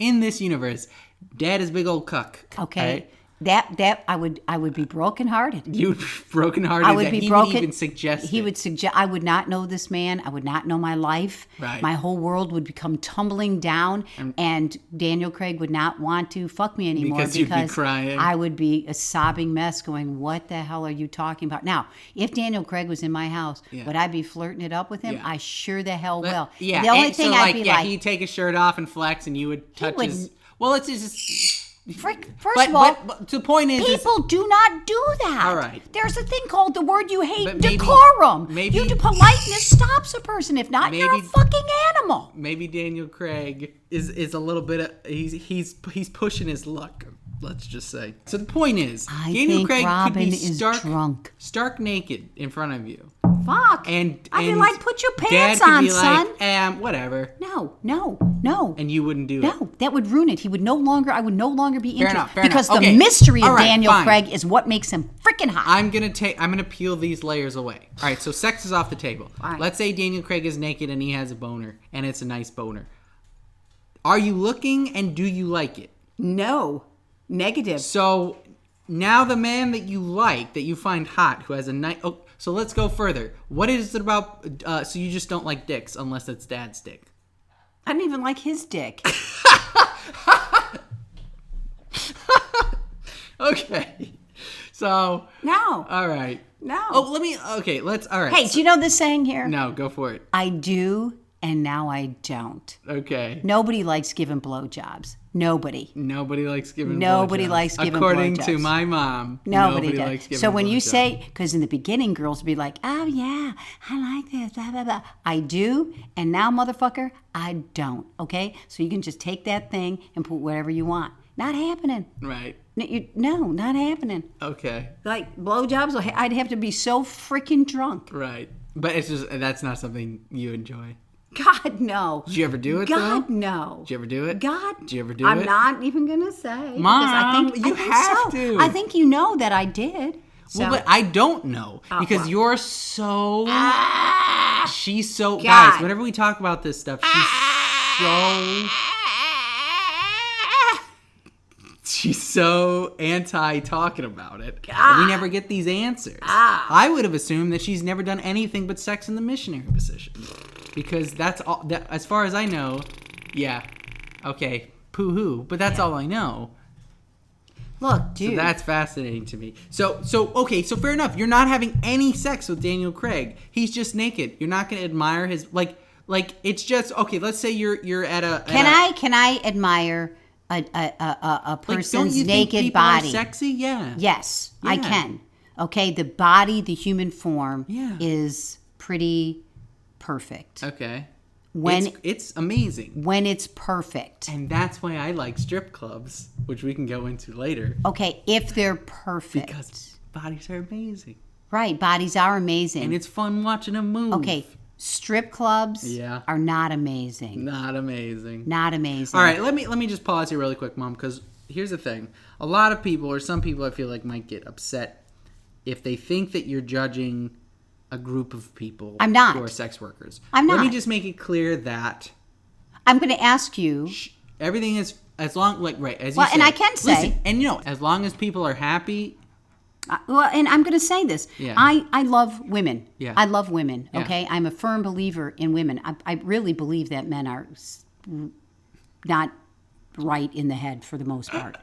dad is big old cuck. Okay, right? that I would be brokenhearted. You'd be brokenhearted. I would that be he broken. Would even suggest he it. would suggest. I would not know this man. I would not know my life. Right. My whole world would become tumbling down, and Daniel Craig would not want to fuck me anymore Because you'd be crying. I would be a sobbing mess, going, "What the hell are you talking about?" Now, if Daniel Craig was in my house, Yeah. would I be flirting it up with him? Yeah. I sure the hell will. Yeah. The only and thing so I'd be like, he'd take his shirt off and flex, and you would touch his. Well, let's just. First of all, but the point is, people do not do that. All right. There's a thing called the word you hate, But maybe- decorum. maybe- Politeness stops a person. If not, you're a Maybe- fucking animal. maybe Daniel Craig is a little bit of, he's pushing his luck. Let's just say. So the point is, I Daniel think Craig Robin could be is stark drunk. naked in front of you. Fuck. And I'd be and like, put your Dad pants could on, be son. like, whatever. No. And you wouldn't do it. No, that would ruin it. I would no longer be interested. enough, fair because enough. the Okay. mystery All of right, Daniel fine. Craig is what makes him freaking hot. I'm gonna peel these layers away. All right, so sex is off the table. All right. Let's say Daniel Craig is naked and he has a boner, and it's a nice boner. Are you looking, and do you like it? No. Negative. So now the man that you like, that you find hot, who has a nice... Oh, so let's go further. What is it about... so you just don't like dicks unless it's dad's dick? I don't even like his dick. Okay. So... No. All right. No. Oh, Okay, let's... All right. Hey, do you know the saying here? No, go for it. I do, and now I don't. Okay. Nobody likes giving blowjobs. Nobody. Nobody likes giving Nobody blowjobs. likes giving According blowjobs. to my mom, Nobody likes does. giving So when you blowjobs. say, because in the beginning, girls would be like, oh yeah, I like this, blah, blah, blah. I do, and now, motherfucker, I don't, okay? So you can just take that thing and put whatever you want. Not happening. Right. No, not happening. Okay. Like, blowjobs, I'd have to be so freaking drunk. Right. But it's just, that's not something you enjoy. God, no. Did you ever do it, God, though? no. Did you ever do it? God. Did you ever do it? I'm not even going to say. Mom, because I think have so. to. I think you know that I did. So. Well, but I don't know. Because well. you're so... She's so... God. Guys, whenever we talk about this stuff, she's so anti-talking about it. We never get these answers. I would have assumed that she's never done anything but sex in the missionary position. Because that's all... as far as I know, yeah. Okay, poo-hoo. But that's all I know. Look, dude. So that's fascinating to me. So okay, so fair enough. You're not having any sex with Daniel Craig. He's just naked. You're not going to admire his... Like, it's just... Okay, let's say you're at a... Can I admire... a person's don't you naked think people body. Are sexy? Yeah. Yes, Yeah. I can. Okay, the body, the human form Yeah. is pretty perfect. Okay. When it's amazing. when it's perfect. And that's why I like strip clubs, which we can go into later. Okay, if they're perfect. Because bodies are amazing. Right, bodies are amazing. And it's fun watching them move. Okay, strip clubs are not amazing. Not amazing. Not amazing. All right, let me just pause here really quick, Mom, because here's the thing. A lot of people, or some people I feel like might get upset if they think that you're judging a group of people I'm not. who are sex workers. I'm not. Let me just make it clear that I'm going to ask you. everything is, as long, like, right, as you Well, said. and I can say- Listen, and as long as people are happy. Well, and I'm going to say this. Yeah. I love women. Yeah. I love women. Yeah. Okay, I'm a firm believer in women. I really believe that men are not right in the head for the most part.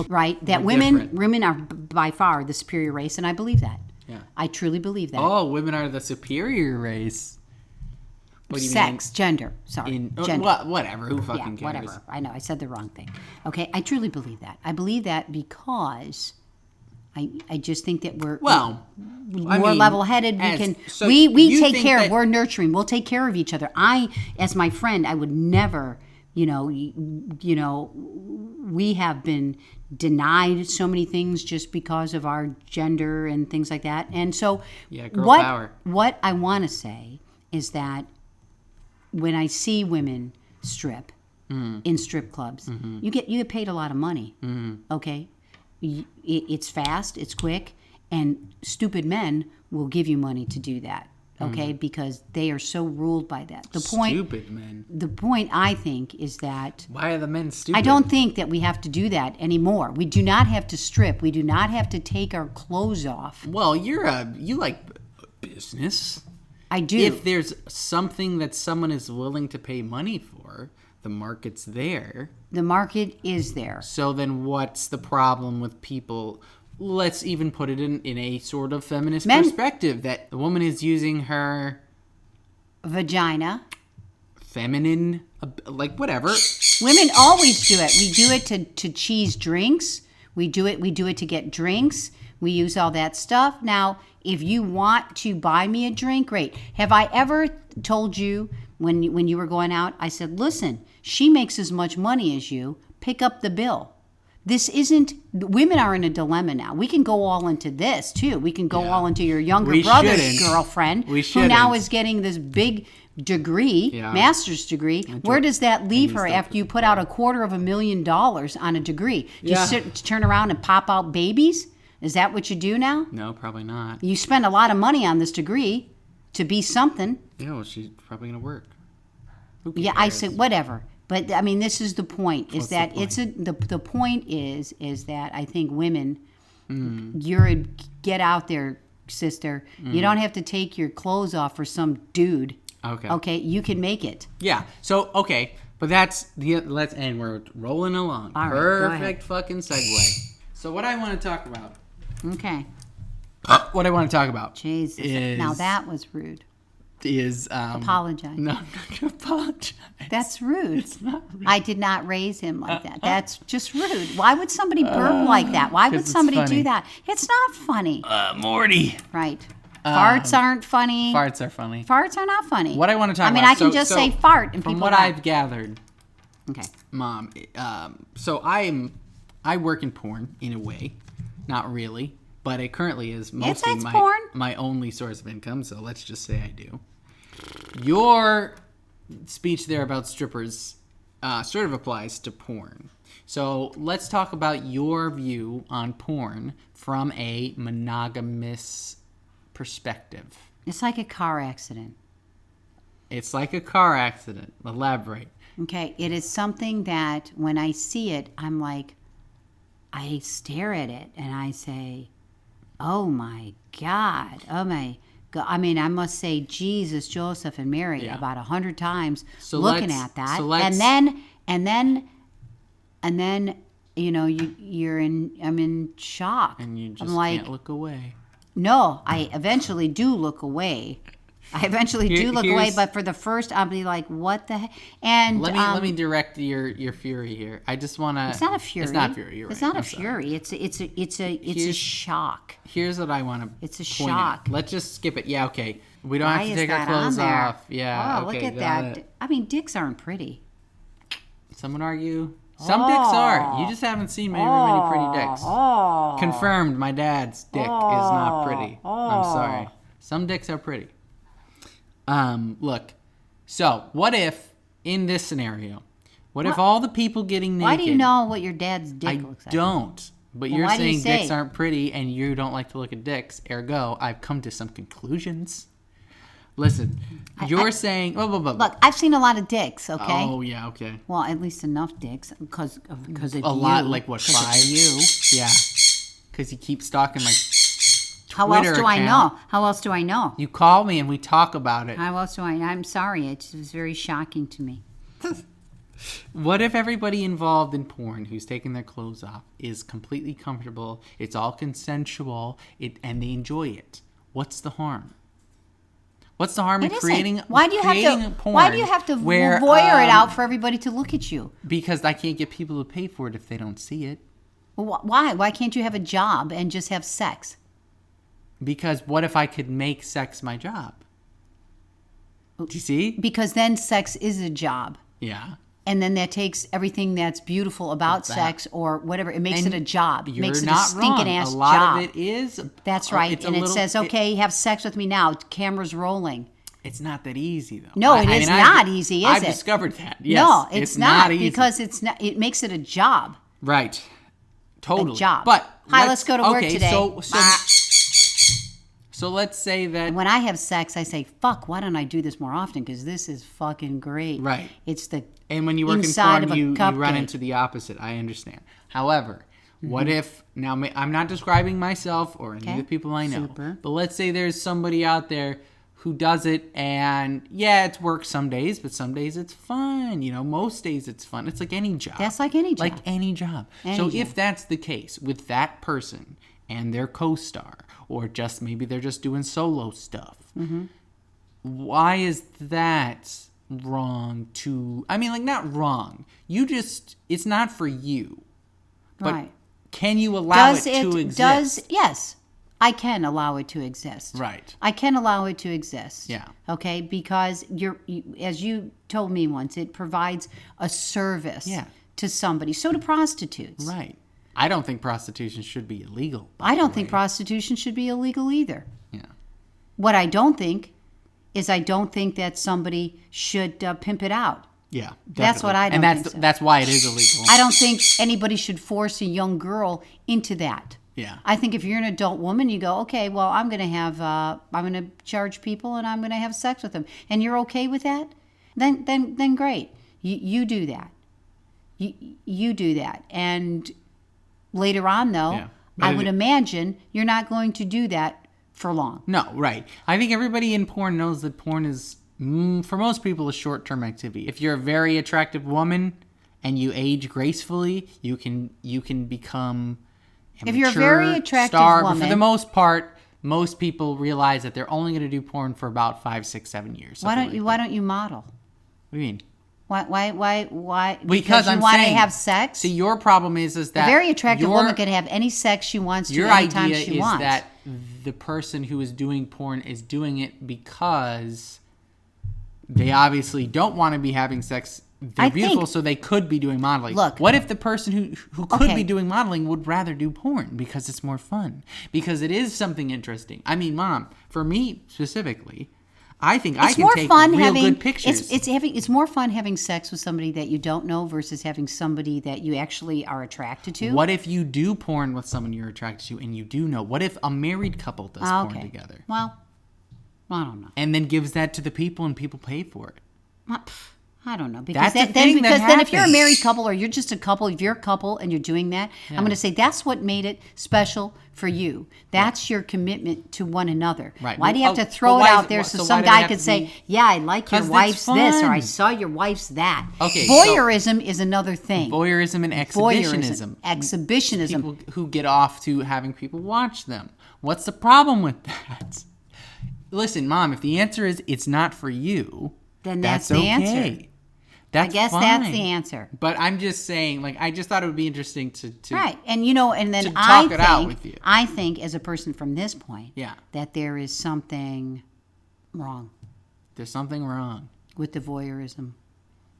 Right? That We're different. women are by far the superior race, and I believe that. Yeah. I truly believe that. Oh, women are the superior race. What do you Sex, gender. Sorry, mean? gender. Whatever. Who fucking cares? Whatever. I know. I said the wrong thing. Okay, I truly believe that. I believe that because I just think that we're more level-headed. We take care. We're nurturing. We'll take care of each other. As my friend, I would never. We have been denied so many things just because of our gender and things like that. And so, girl power. What I want to say is that when I see women strip in strip clubs, you get paid a lot of money. Okay, it's fast, it's quick, and stupid men will give you money to do that. Okay, because they are so ruled by that. Stupid men. The point, I think, is that why are the men stupid? I don't think that we have to do that anymore. We do not have to strip. We do not have to take our clothes off. Well, you like business. I do. If there's something that someone is willing to pay money for, the market's there. The market is there. So then what's the problem with people? Let's even put it in a sort of feminist perspective, that the woman is using her vagina feminine, like whatever. Women always do it. We do it to cheese drinks. We do it to get drinks. We use all that stuff. Now, if you want to buy me a drink, great. Have I ever told you when you were going out, I said, listen, she makes as much money as you. Pick up the bill. This isn't, women are in a dilemma now. We can go all into this too. We can go all into your younger brother's girlfrion who now is getting this big degree, master's degree. Where does that leave her after you put out $250,000 on a degree? Just turn around and pop out babies? Is that what you do now? No, probably not. You spend a lot of money on this degree to be something. Yeah, well, she's probably going to work. Yeah, I said whatever. But I mean, this is the point. Is that the point is that I think women, get out there, sister. You don't have to take your clothes off for some dude. Okay. Okay, you can make it. Yeah. So but that's and we're rolling along. All right, perfect fucking segue. So what I want to talk about. Okay. What I want to talk about. Jesus. Now that was rude. Is apologize. No, I'm not gonna apologize. That's rude. It's not rude. I did not raise him like that. That's just rude. Why would somebody burp like that? Why would somebody do that? It's not funny. Morty. Right. Farts aren't funny. Farts are funny. Farts are not funny. What I want to talk about. I mean, I can just say fart and from people what I've gathered. Okay. Mom, so I work in porn in a way, not really, but it currently is mostly my only source of income. So let's just say I do. Your speech there about strippers sort of applies to porn. So let's talk about your view on porn from a monogamous perspective. It's like a car accident. It's like a car accident. Elaborate. Okay, it is something that when I see it, I'm like, I stare at it and I say, oh my God, oh my God. I mean, I must say Jesus, Joseph, and Mary about 100 times looking at that. And then, you know, I'm in shock. And you just like, can't look away. No, I eventually do look away. But for the first, I'll be like, "What the heck?" And let me direct your fury here. I just want to. It's not a fury. It's not fury. You're right. It's not a fury. It's a shock. Here's what I want to. It's a shock. Let's just skip it. Yeah, okay. We don't have to take our clothes off. Yeah. Oh, okay, look at that. I mean, dicks aren't pretty. Some would argue. Some dicks are. You just haven't seen many pretty dicks. Confirmed. My dad's dick is not pretty. I'm sorry. Some dicks are pretty. Look, so what if in this scenario, if all the people getting naked? Why do you know what your dad's dick looks like? I don't, but you're saying dicks aren't pretty and you don't like to look at dicks. Ergo, I've come to some conclusions. Listen, you're saying, look, I've seen a lot of dicks, okay? Oh, yeah, okay. Well, at least enough dicks because of you. A lot, like what, 5? You. Yeah, because you keep stalking my How else do I know? How else do I know? You call me and we talk about it. How else do I know? I'm sorry. It was very shocking to me. What if everybody involved in porn who's taking their clothes off is completely comfortable, it's all consensual, and they enjoy it? What's the harm? What's the harm in creating porn? Why do you have to voyeur it out for everybody to look at you? Because I can't get people to pay for it if they don't see it. Why? Why can't you have a job and just have sex? Because what if I could make sex my job? Do you see? Because then sex is a job. Yeah. And then that takes everything that's beautiful about sex or whatever. It makes it a job. It makes it a stinking ass job. A lot of it is. That's right. And it says, okay, have sex with me now. Camera's rolling. It's not that easy, though. No, it is not easy, is it? I've discovered that. Yes, no, it's not easy. Because it's not. It makes it a job. Right. Totally. A job. But let's go to work today. So let's say that when I have sex, I say, "Fuck, why don't I do this more often? Because this is fucking great." Right. It's the and when you work in porn, you run into the opposite. I understand. However, what if now I'm not describing myself or any of the people I know, but let's say there's somebody out there who does it, and yeah, it's work some days, but some days it's fun. You know, most days it's fun. It's like any job. That's like any job. Like any job. If that's the case with that person and their co-star, or just maybe they're just doing solo stuff, why is that wrong to, I mean, like, not wrong. It's not for you. But right. Can you allow it to exist? Yes, I can allow it to exist. Right. I can allow it to exist. Yeah. Okay, because as you told me once, it provides a service to somebody. So do prostitutes. Right. I don't think prostitution should be illegal. I don't think prostitution should be illegal either. Yeah. What I don't think is that somebody should pimp it out. Yeah, definitely. That's what I don't think. And that's why it is illegal. I don't think anybody should force a young girl into that. Yeah. I think if you're an adult woman, you go, okay, well, I'm going to charge people and I'm going to have sex with them, and you're okay with that, then great. You do that. You do that, and later on, though, I would imagine you're not going to do that for long. No, right. I think everybody in porn knows that porn is, for most people, a short-term activity. If you're a very attractive woman and you age gracefully, you can become a if you're a very attractive star. woman, But for the most part, most people realize that they're only going to do porn for about 5, 6, 7 years. Why don't you model? What do you mean? Why? Because you want to have sex? See, your problem is that a very attractive woman can have any sex she wants to anytime she wants. Your idea is that the person who is doing porn is doing it because they obviously don't want to be having sex. They're beautiful, so they could be doing modeling. Look, what if the person who could be doing modeling would rather do porn because it's more fun? Because it is something interesting. I mean, Mom, for me specifically, I think I can take real good pictures. It's more fun having sex with somebody that you don't know versus having somebody that you actually are attracted to. What if you do porn with someone you're attracted to and you do know? What if a married couple does porn together? Well, I don't know. And then gives that to the people and people pay for it. I don't know. Because then if you're a married couple or you're just a couple, if you're a couple and you're doing that, I'm going to say that's what made it special for you. That's your commitment to one another. Right. Why do you have to throw it out there so some guy could say, yeah, I like your wife's this or I saw your wife's that. Okay, voyeurism is another thing. Voyeurism and exhibitionism. Exhibitionism. People who get off to having people watch them. What's the problem with that? Listen, Mom, if the answer is it's not for you, then that's the okay. answer. That's I guess fine. that's the answer. But I'm just saying, like, I just thought it would be interesting to right, and and then it out with you. I think, as a person from this point, yeah, that there is something wrong. There's something wrong with the voyeurism.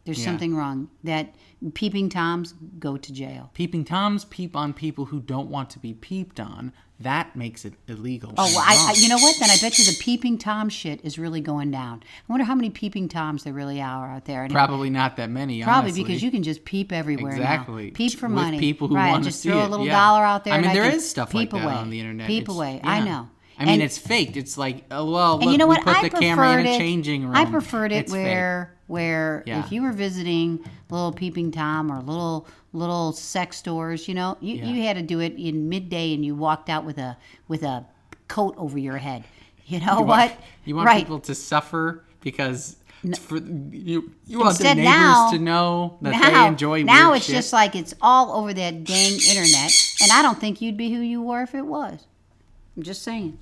There's something wrong. That peeping toms go to jail. Peeping toms peep on people who don't want to be peeped on. That makes it illegal. Oh, well, you know what? Then I bet you the peeping tom shit is really going down. I wonder how many peeping toms there really are out there. And probably not that many, probably honestly. because you can just peep everywhere exactly. now. Peep for with money. People who want to just see throw it. a little dollar out there. I mean, and there is stuff like that away. on the internet. Peep away. I know. I mean, it's faked. It's like, oh, well, look, and you know what? we put the camera in a changing room. I preferred it it's where if you were visiting little peeping tom or little sex stores, you had to do it in midday and you walked out with a coat over your head. You know what? You want people to suffer because you want the neighbors to know that they enjoy weird now it's shit? Just like it's all over that dang internet, and I don't think you'd be who you were if it was. I'm just saying.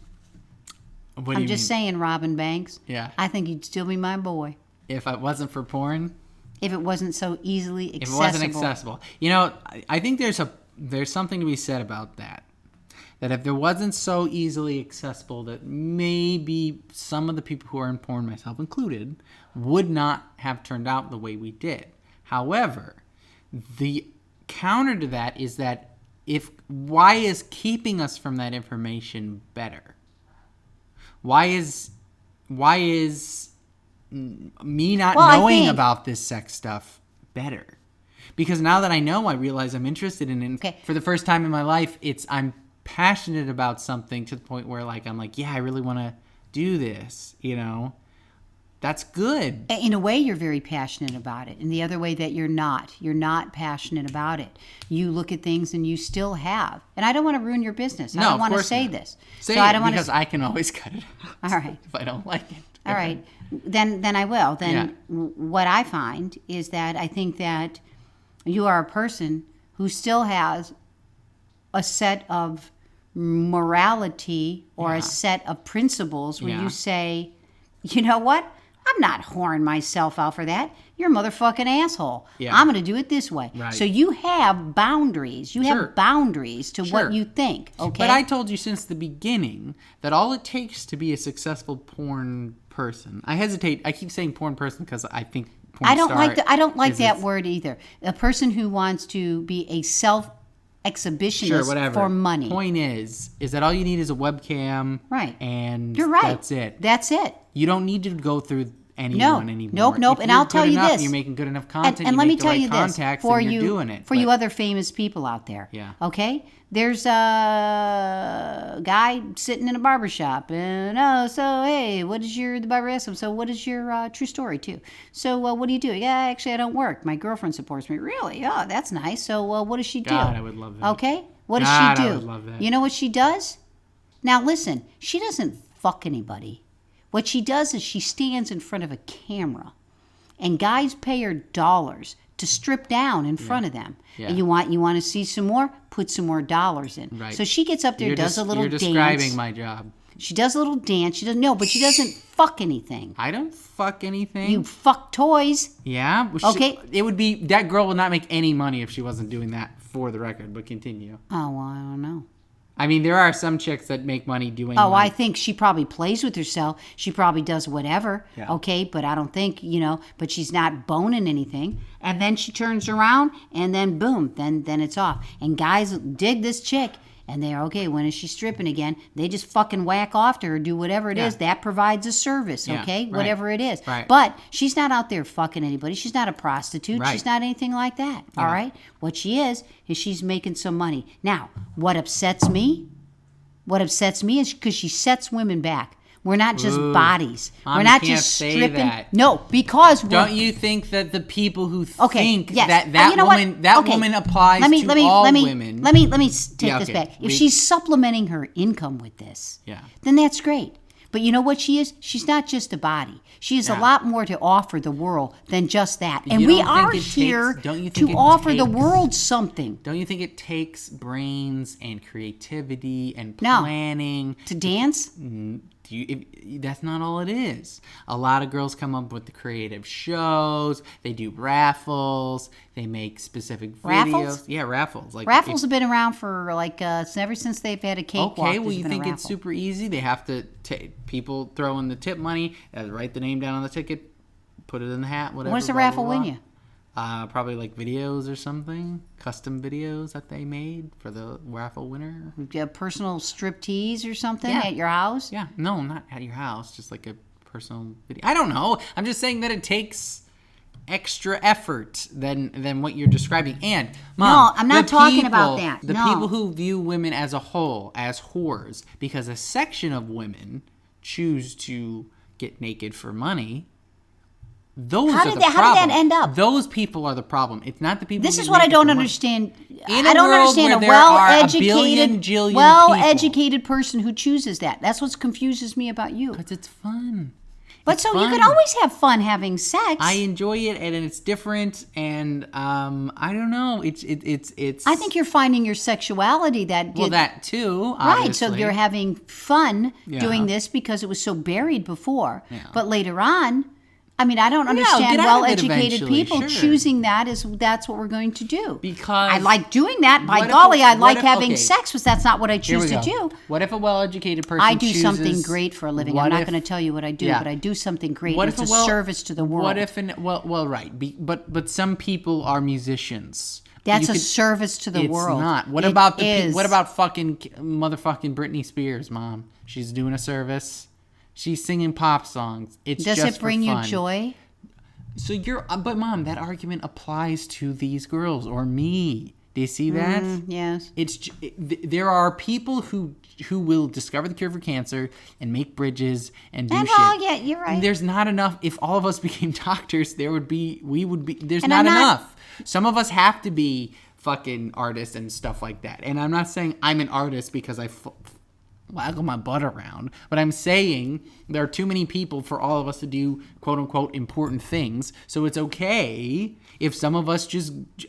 I'm just saying, Robin Banks. Yeah. I think you'd still be my boy. If it wasn't for porn? If it wasn't so easily accessible. If it wasn't accessible. I think there's something to be said about that. That if it wasn't so easily accessible, that maybe some of the people who are in porn, myself included, would not have turned out the way we did. However, the counter to that is that why is keeping us from that information better? Why is me not knowing about this sex stuff better? Because now that I know, I realize I'm interested in it. Okay. For the first time in my life, I'm passionate about something to the point where I'm like, yeah, I really want to do this, That's good. In a way, you're very passionate about it. In the other way that you're not. You're not passionate about it. You look at things and you still have. And I don't want to ruin your business. I don't want to say this. Say it because I can always cut it out. All right. If I don't like it. All right. Then I will. Then what I find is that I think that you are a person who still has a set of morality or a set of principles where you say, you know what? I'm not whoring myself out for that. You're a motherfucking asshole. Yeah. I'm going to do it this way. Right. So you have boundaries. You have boundaries to what you think. Okay. But I told you since the beginning that all it takes to be a successful porn person. I hesitate. I keep saying porn person because I think porn I don't star like that word either. A person who wants to be a self-exhibitionist for money. Point is that all you need is a webcam. Right. And you're right. That's it. That's it. You don't need to go through anyone anymore. Nope. If and I'll tell you enough, this. You're making good enough content. And let me tell you this. For you're doing it. For you other famous people out there. Yeah. Okay? There's a guy sitting in a barbershop. And, so, hey, the barber asks him, so what is your true story, too? So, what do you do? Yeah, actually, I don't work. My girlfriend supports me. Really? Oh, that's nice. So, what does she do? God, I would love that. Okay? What does she do? I would love that. You know what she does? Now, listen. She doesn't fuck anybody. What she does is she stands in front of a camera, and guys pay her dollars to strip down in front of them. Yeah. And you want to see some more? Put some more dollars in. Right. So she gets up there, does a little dance. You're describing my job. She does a little dance. She doesn't but she doesn't fuck anything. I don't fuck anything. You fuck toys. Yeah. Well, okay. It would be that girl would not make any money if she wasn't doing that. For the record, but continue. Oh well, I don't know. I mean, there are some chicks that make money doing. I think she probably plays with herself. She probably does whatever. Yeah. Okay, but I don't think, but she's not boning anything. And then she turns around and then boom, then it's off. And guys dig this chick and they're okay, when is she stripping again? They just fucking whack off to her, do whatever it is. That provides a service, okay? Right. Whatever it is. Right. But she's not out there fucking anybody. She's not a prostitute. Right. She's not anything like that. Yeah. All right? What she is she's making some money. Now, what upsets me is because she sets women back. We're not just bodies. Mom, we're not you can't just say stripping. that. No, because don't you think that the people who think yes. that woman applies to all women? Let me take this okay. back. If she's supplementing her income with this, then that's great. But you know what she is? She's not just a body. She has a lot more to offer the world than just that. And we are here to offer the world something. Don't you think it takes brains and creativity and planning to dance? That's not all it is. A lot of girls come up with the creative shows. They do raffles. They make specific videos. Raffles? Yeah, raffles. Raffles have been around for ever since they've had a cakewalk. Okay, well, you think it's super easy? They have to people throw in the tip money, write the name down on the ticket, put it in the hat, whatever. What does the raffle win you? Probably like videos or something, custom videos that they made for the raffle winner. A personal striptease or something at your house? Yeah, no, not at your house, just like a personal video. I don't know. I'm just saying that it takes extra effort than what you're describing. And Mom, no, I'm not talking about that. The people who view women as a whole as whores because a section of women choose to get naked for money. How did that end up? Those people are the problem. It's not the people. This is what I don't understand. I don't understand a well-educated person who chooses that. That's what confuses me about you. Because it's fun. But you can always have fun having sex. I enjoy it, and it's different. And I don't know. It's. I think you're finding your sexuality that too. Obviously. Right. So you're having fun doing this because it was so buried before. Yeah. But later on. I mean, I don't understand well-educated people choosing that's what we're going to do. Because I like doing that. By golly, I like having sex, but that's not what I choose to do. What if a well-educated person I do something great for a living. I'm not going to tell you what I do, but I do something great. It's a service to the world. What if right. But some people are musicians. That's a service to the world. It's not. What about fucking motherfucking Britney Spears, Mom? She's doing a service. She's singing pop songs. Does it bring you joy? So but Mom, that argument applies to these girls or me. Do you see that? Yes. There are people who will discover the cure for cancer and make bridges and do shit. Yeah, you're right. And there's not enough. If all of us became doctors, there's not enough. Some of us have to be fucking artists and stuff like that. And I'm not saying I'm an artist because I waggle my butt around, but I'm saying there are too many people for all of us to do quote unquote important things. So it's okay if some of us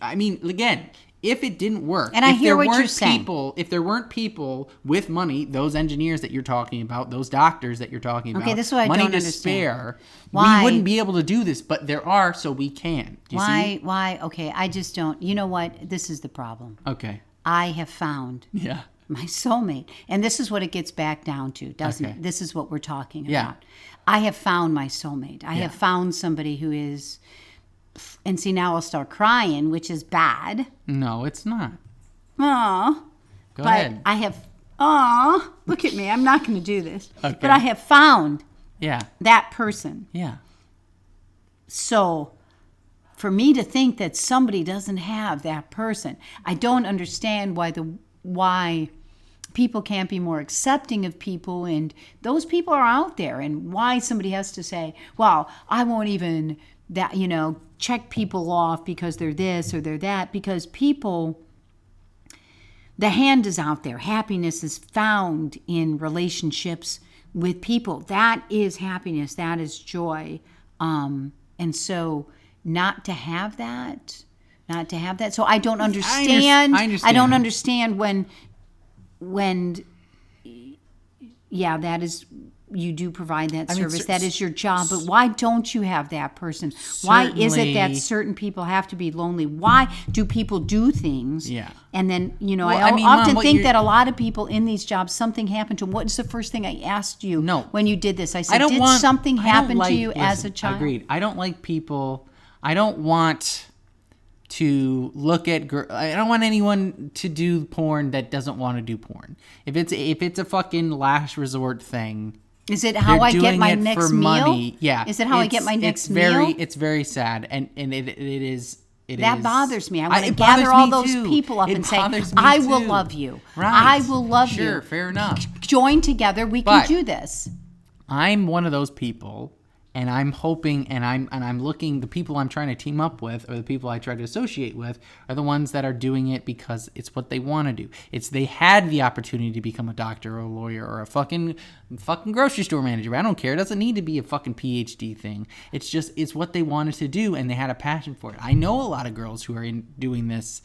again, if it didn't work, and I hear what you're saying. If there weren't people with money, those engineers that you're talking about, those doctors that you're talking about, this is what I money don't to understand. spare, Why? we wouldn't be able to do this. But there are, so we can. Do you see? Why? Okay, I just don't. You know what? This is the problem. Okay. I have found my soulmate. And this is what it gets back down to, doesn't it? This is what we're talking about. I have found my soulmate. I have found somebody who is, and see, now I'll start crying, which is bad. No, it's not. Aw. Go ahead. I have, look at me. I'm not going to do this. Okay. But I have found Yeah. that person. Yeah. So for me to think that somebody doesn't have that person, I don't understand why people can't be more accepting of people, and those people are out there, and why somebody has to say, well, I won't even check people off because they're this or they're that, because people, the hand is out there. Happiness is found in relationships with people. That is happiness. That is joy. And so not to have that. So I don't understand. I understand. I don't understand when that is, you do provide that service. That is your job. But why don't you have that person? Why is it that certain people have to be lonely? Why do people do things? Yeah. And then, Well, often Mom, think that a lot of people in these jobs, something happened to them. What is the first thing I asked you when you did this? I said, something happen to you as a child? Agreed. I don't like people. I don't want to look at. I don't want anyone to do porn that doesn't want to do porn. If it's a fucking last resort thing. Is it how I get my next meal? Money. Yeah. Is it how I get my next meal? It's very sad, and it is. That bothers me. I want to gather all those people up and say, I will love you. Right. I will love you. Sure, fair enough. Join together. We can do this. I'm one of those people, and I'm hoping, and I'm looking. The people I'm trying to team up with, or the people I try to associate with, are the ones that are doing it because it's what they want to do. It's they had the opportunity to become a doctor or a lawyer or a fucking grocery store manager. I don't care. It doesn't need to be a fucking PhD thing. It's what they wanted to do, and they had a passion for it. I know a lot of girls who are doing this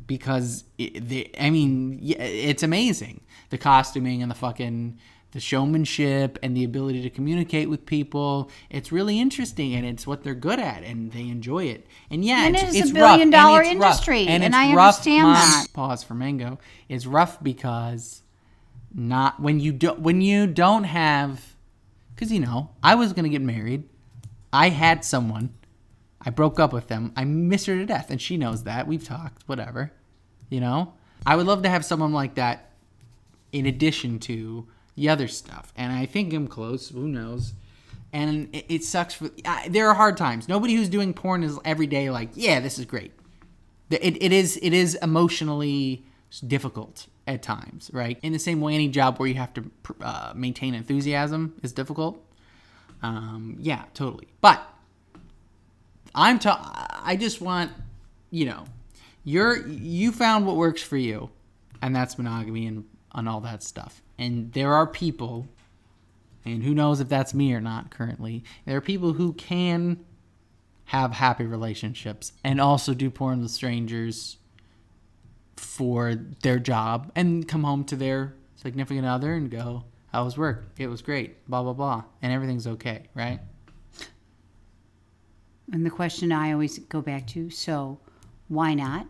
because it's amazing. The costuming and the showmanship and the ability to communicate with people. It's really interesting, and it's what they're good at, and they enjoy it. And it's a billion-dollar industry, and I understand that. Pause for Mango. It's rough because when you don't have, because I was gonna get married. I had someone. I broke up with them. I miss her to death, and she knows that. We've talked. Whatever. I would love to have someone like that in addition to the other stuff, and I think I'm close. Who knows? And it sucks. There are hard times. Nobody who's doing porn is every day like, yeah, this is great. It is emotionally difficult at times, right? In the same way, any job where you have to maintain enthusiasm is difficult. Yeah, totally. But I just want, you found what works for you, and that's monogamy and all that stuff. And there are people, and who knows if that's me or not currently, there are people who can have happy relationships and also do porn with strangers for their job and come home to their significant other and go, how was work? It was great, blah, blah, blah. And everything's okay, right? And the question I always go back to, so why not?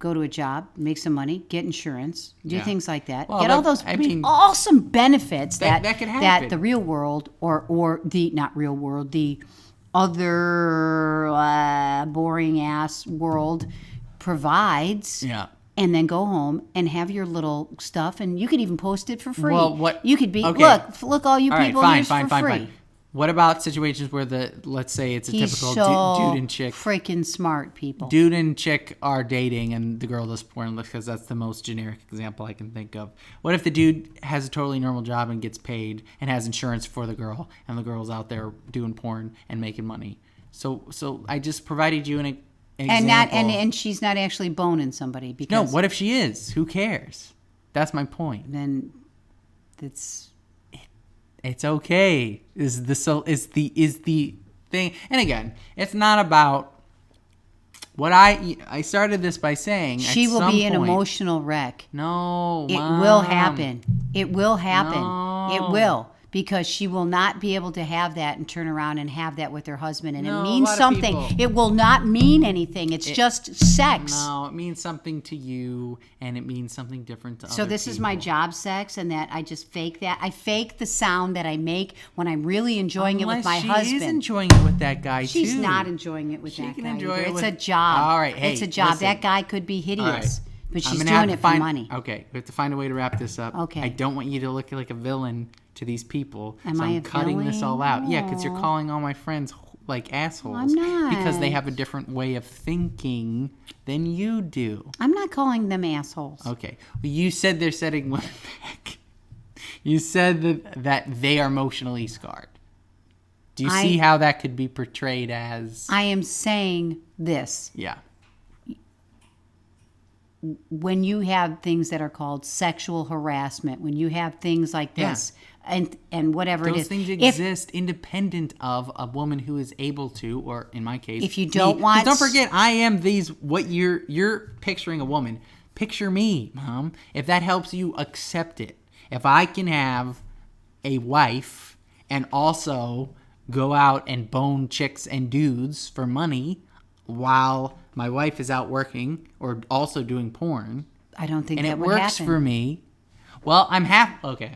Go to a job, make some money, get insurance, do things like that. Well, get all those awesome benefits that could happen. That the real world or the not real world, the other boring ass world provides. Yeah. And then go home and have your little stuff, and you could even post it for free. Well, what you could be look all you people use for free. What about situations where let's say it's a typical dude and chick. Freaking smart people. Dude and chick are dating and the girl does porn, because that's the most generic example I can think of. What if the dude has a totally normal job and gets paid and has insurance for the girl, and the girl's out there doing porn and making money? So I just provided you an example. And she's not actually boning somebody because no. What if she is? Who cares? That's my point. Then it's okay. Is the thing. And again, it's not about What I started this by saying she will be an emotional wreck. No, it Mom. will happen. It will happen. No. It will. Because she will not be able to have that and turn around and have that with her husband. And No, it means a lot of something. people- It will not mean anything. It's just sex. No, it means something to you, and it means something different to other people. So this is my job sex, and that I just fake that. I fake the sound that I make when I'm really enjoying it with my husband. She is enjoying it with that guy, She's too. not enjoying it with that can guy. enjoy either. it It's with- a job. All right, hey, it's a job. listen. That guy could be hideous, right. but I'm she's gonna have doing to it find, for money. Okay, we have to find a way to wrap this up. Okay. I don't want you to look like a villain to these people. Am so I I'm a cutting this all out. Yeah, because you're villain? calling all my friends like assholes. I'm not. Because they have a different way of thinking than you do. I'm not calling them assholes. Okay. Well, you said they're setting women back. You said that they are emotionally scarred. Do you see how that could be portrayed as... I am saying this. Yeah. When you have things that are called sexual harassment, when you have things like this, and whatever it Those is. things exist independent of a woman who is able to, or in my case, If you don't me. want- 'Cause don't forget, I am these. What you're picturing a woman. Picture me, Mom. If that helps you, accept it. If I can have a wife and also go out and bone chicks and dudes for money while my wife is out working or also doing porn, I don't think and that it would works happen. for me, well, I'm okay.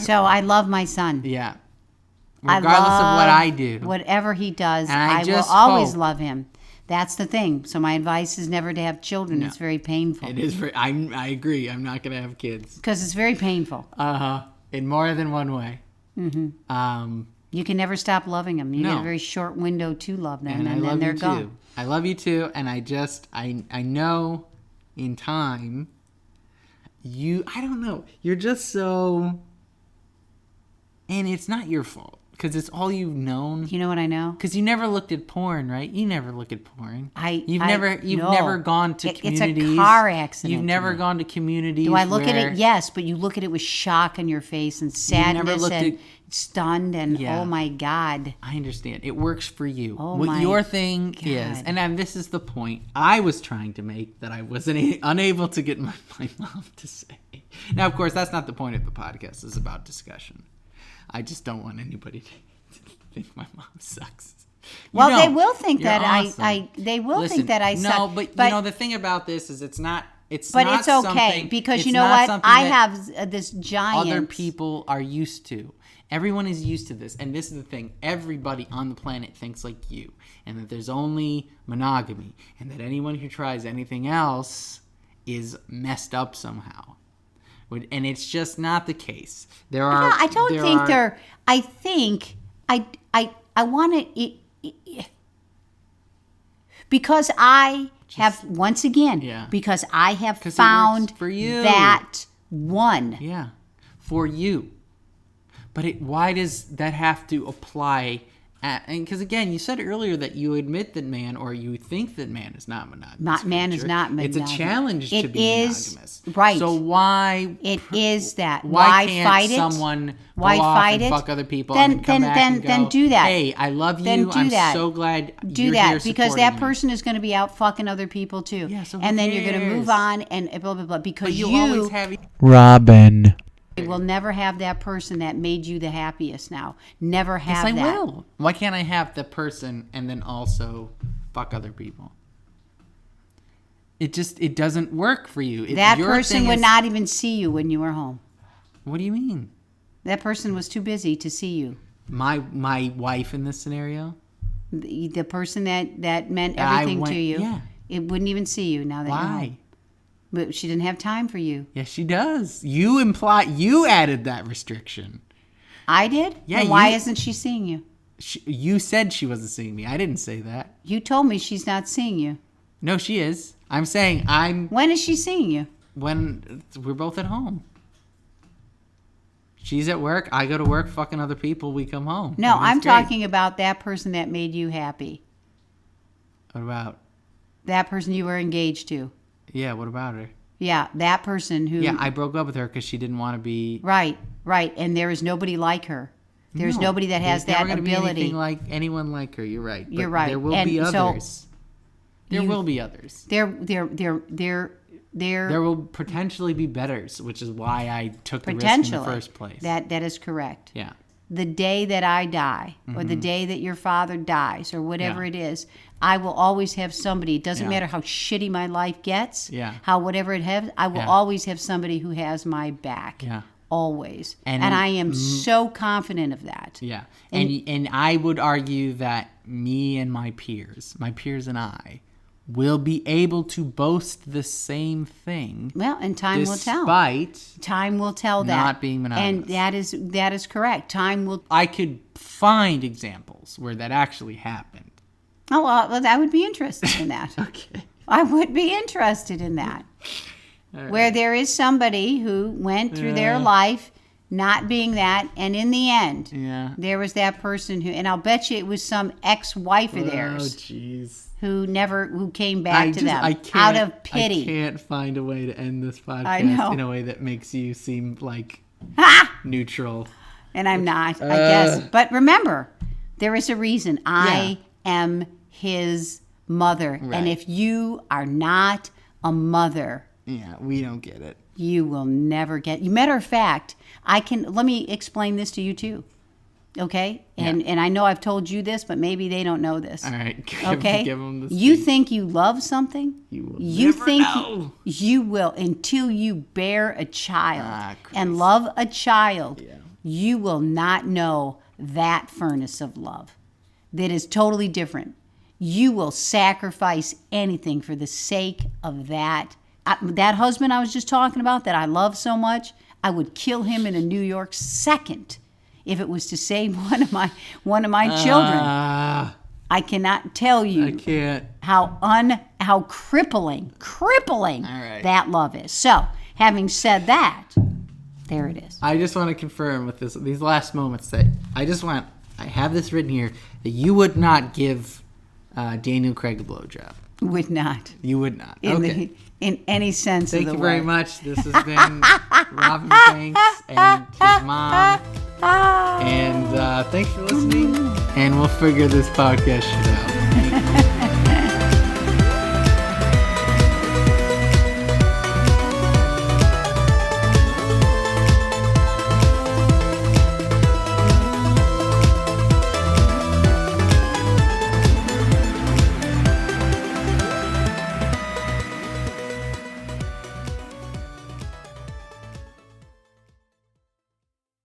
So I love my son. Yeah. I Regardless of what love I do. Whatever he does, And I I will just always hope- love him. That's the thing. So my advice is never to have children. It's very painful. It is I agree. I'm not going to have kids. Because it's very painful. In more than one way. Mm-hmm. You can never stop loving them. You No. get a very short window to love them, And I then love they're you gone. too. I love you too. And I know in time, I don't know. You're just so, and it's not your fault. Because it's all you've known. You know what I know? Because you never looked at porn, right? You never look at porn. You've no. never gone to communities. It's a car accident. You've to never me. gone to communities. Do I look at where- it? Yes, but you look at it with shock on your face and sadness looked and at- stunned and Yeah. oh my God. I understand. It works for you. Oh what my your thing is, God. and then this is the point I was trying to make that I wasn't unable to get my mom to say. Now, of course, that's not the point of the podcast. It's about discussion. I just don't want anybody to think my mom sucks. Well, You they don't. will think You're that awesome. they will Listen, think that I suck. No, but you know the thing about this is it's not. It's but not it's okay something- because it's you know not what? something I that have this giant. other people are used to. Everyone is used to this, and this is the thing. Everybody on the planet thinks like you, and that there's only monogamy, and that anyone who tries anything else is messed up somehow. And it's just not the case. There are. I don't think they're. I think I want to. Because I have once again. Yeah. Because I have 'Cause it found works for you. that one. Yeah, for you. But why does that have to apply? Because again, you said earlier that you admit that man, or you think that man is not monogamous. Man is not monogamous. It's a challenge to It be is, monogamous. right. So why? It is that. Why Why can't fight it? someone Why go off fight and it? fuck other people Then and then come back and go, then do that. Hey, I love you. Then do I'm that. so glad Do you're that here because supporting that me. person is going to be out fucking other people too. Yeah, so who and then you're going to move cares? on and blah blah blah because But you you always have. Robin. will never have that person that made you the happiest now. Never Yes, have I that. will. Why can't I have the person and then also fuck other people? It doesn't work for you. That Your person thing would is- not even see you when you were home. What do you mean? That person was too busy to see you. My wife in this scenario? The person that meant I everything went- to you, yeah. it wouldn't even see you now that you're home. Why? But she didn't have time for you. Yes, she does. You added that restriction. I did? Yeah, Then why you- isn't she seeing you? You said she wasn't seeing me. I didn't say that. You told me she's not seeing you. No, she is. I'm saying When is she seeing you? when we're both at home. She's at work. I go to work fucking other people. We come home. No, And I'm it's great. talking about that person that made you happy. What about? That person you were engaged to. Yeah, what about her? Yeah, that person who. Yeah, I broke up with her because she didn't want to be. Right. And there is nobody like her. There's No, nobody that has there's that never gonna be ability. anything like anyone like her. You're right. But You're right. There will And be so- others. There will be others. There will potentially be betters, which is why I took the risk in the first place. That is correct. Yeah. The day that I die, or the day that your father dies, or whatever it is, I will always have somebody. It doesn't matter how shitty my life gets, how whatever it has, I will always have somebody who has my back. Yeah. Always. And I am so confident of that. Yeah. And I would argue that me and my peers and I, will be able to boast the same thing. Well, and time will tell. Despite time will tell that. Not being monogamous. And that is correct. Time will. I could find examples where that actually happened. Oh, well, I would be interested in that. Okay. I would be interested in that. Right. Where there is somebody who went through their life not being that, and in the end, there was that person who, and I'll bet you it was some ex-wife of theirs. Oh, jeez. Who came back to them out of pity. I can't find a way to end this podcast in a way that makes you seem like neutral. And I'm not, I guess. But remember, there is a reason. I am his mother. Right. And if you are not a mother, we don't get it. You will never get. Matter of fact, let me explain this to you too. Okay? And I know I've told you this, but maybe they don't know this. All right. Okay? Give them the you think you love something? You will never know. You will until you bear a child and love a child. Yeah. You will not know that furnace of love. That is totally different. You will sacrifice anything for the sake of that. That husband I was just talking about that I love so much, I would kill him in a New York second if it was to save one of my children. I cannot tell you. I can't. How crippling that love is. So, having said that, there it is. I just want to confirm with these last moments that I have this written here that you would not give Daniel Craig a blowjob. Would not. You would not. In any sense of the word. Thank you very much. This has been Robin Banks and his mom. And thanks for listening. And we'll figure this podcast shit out.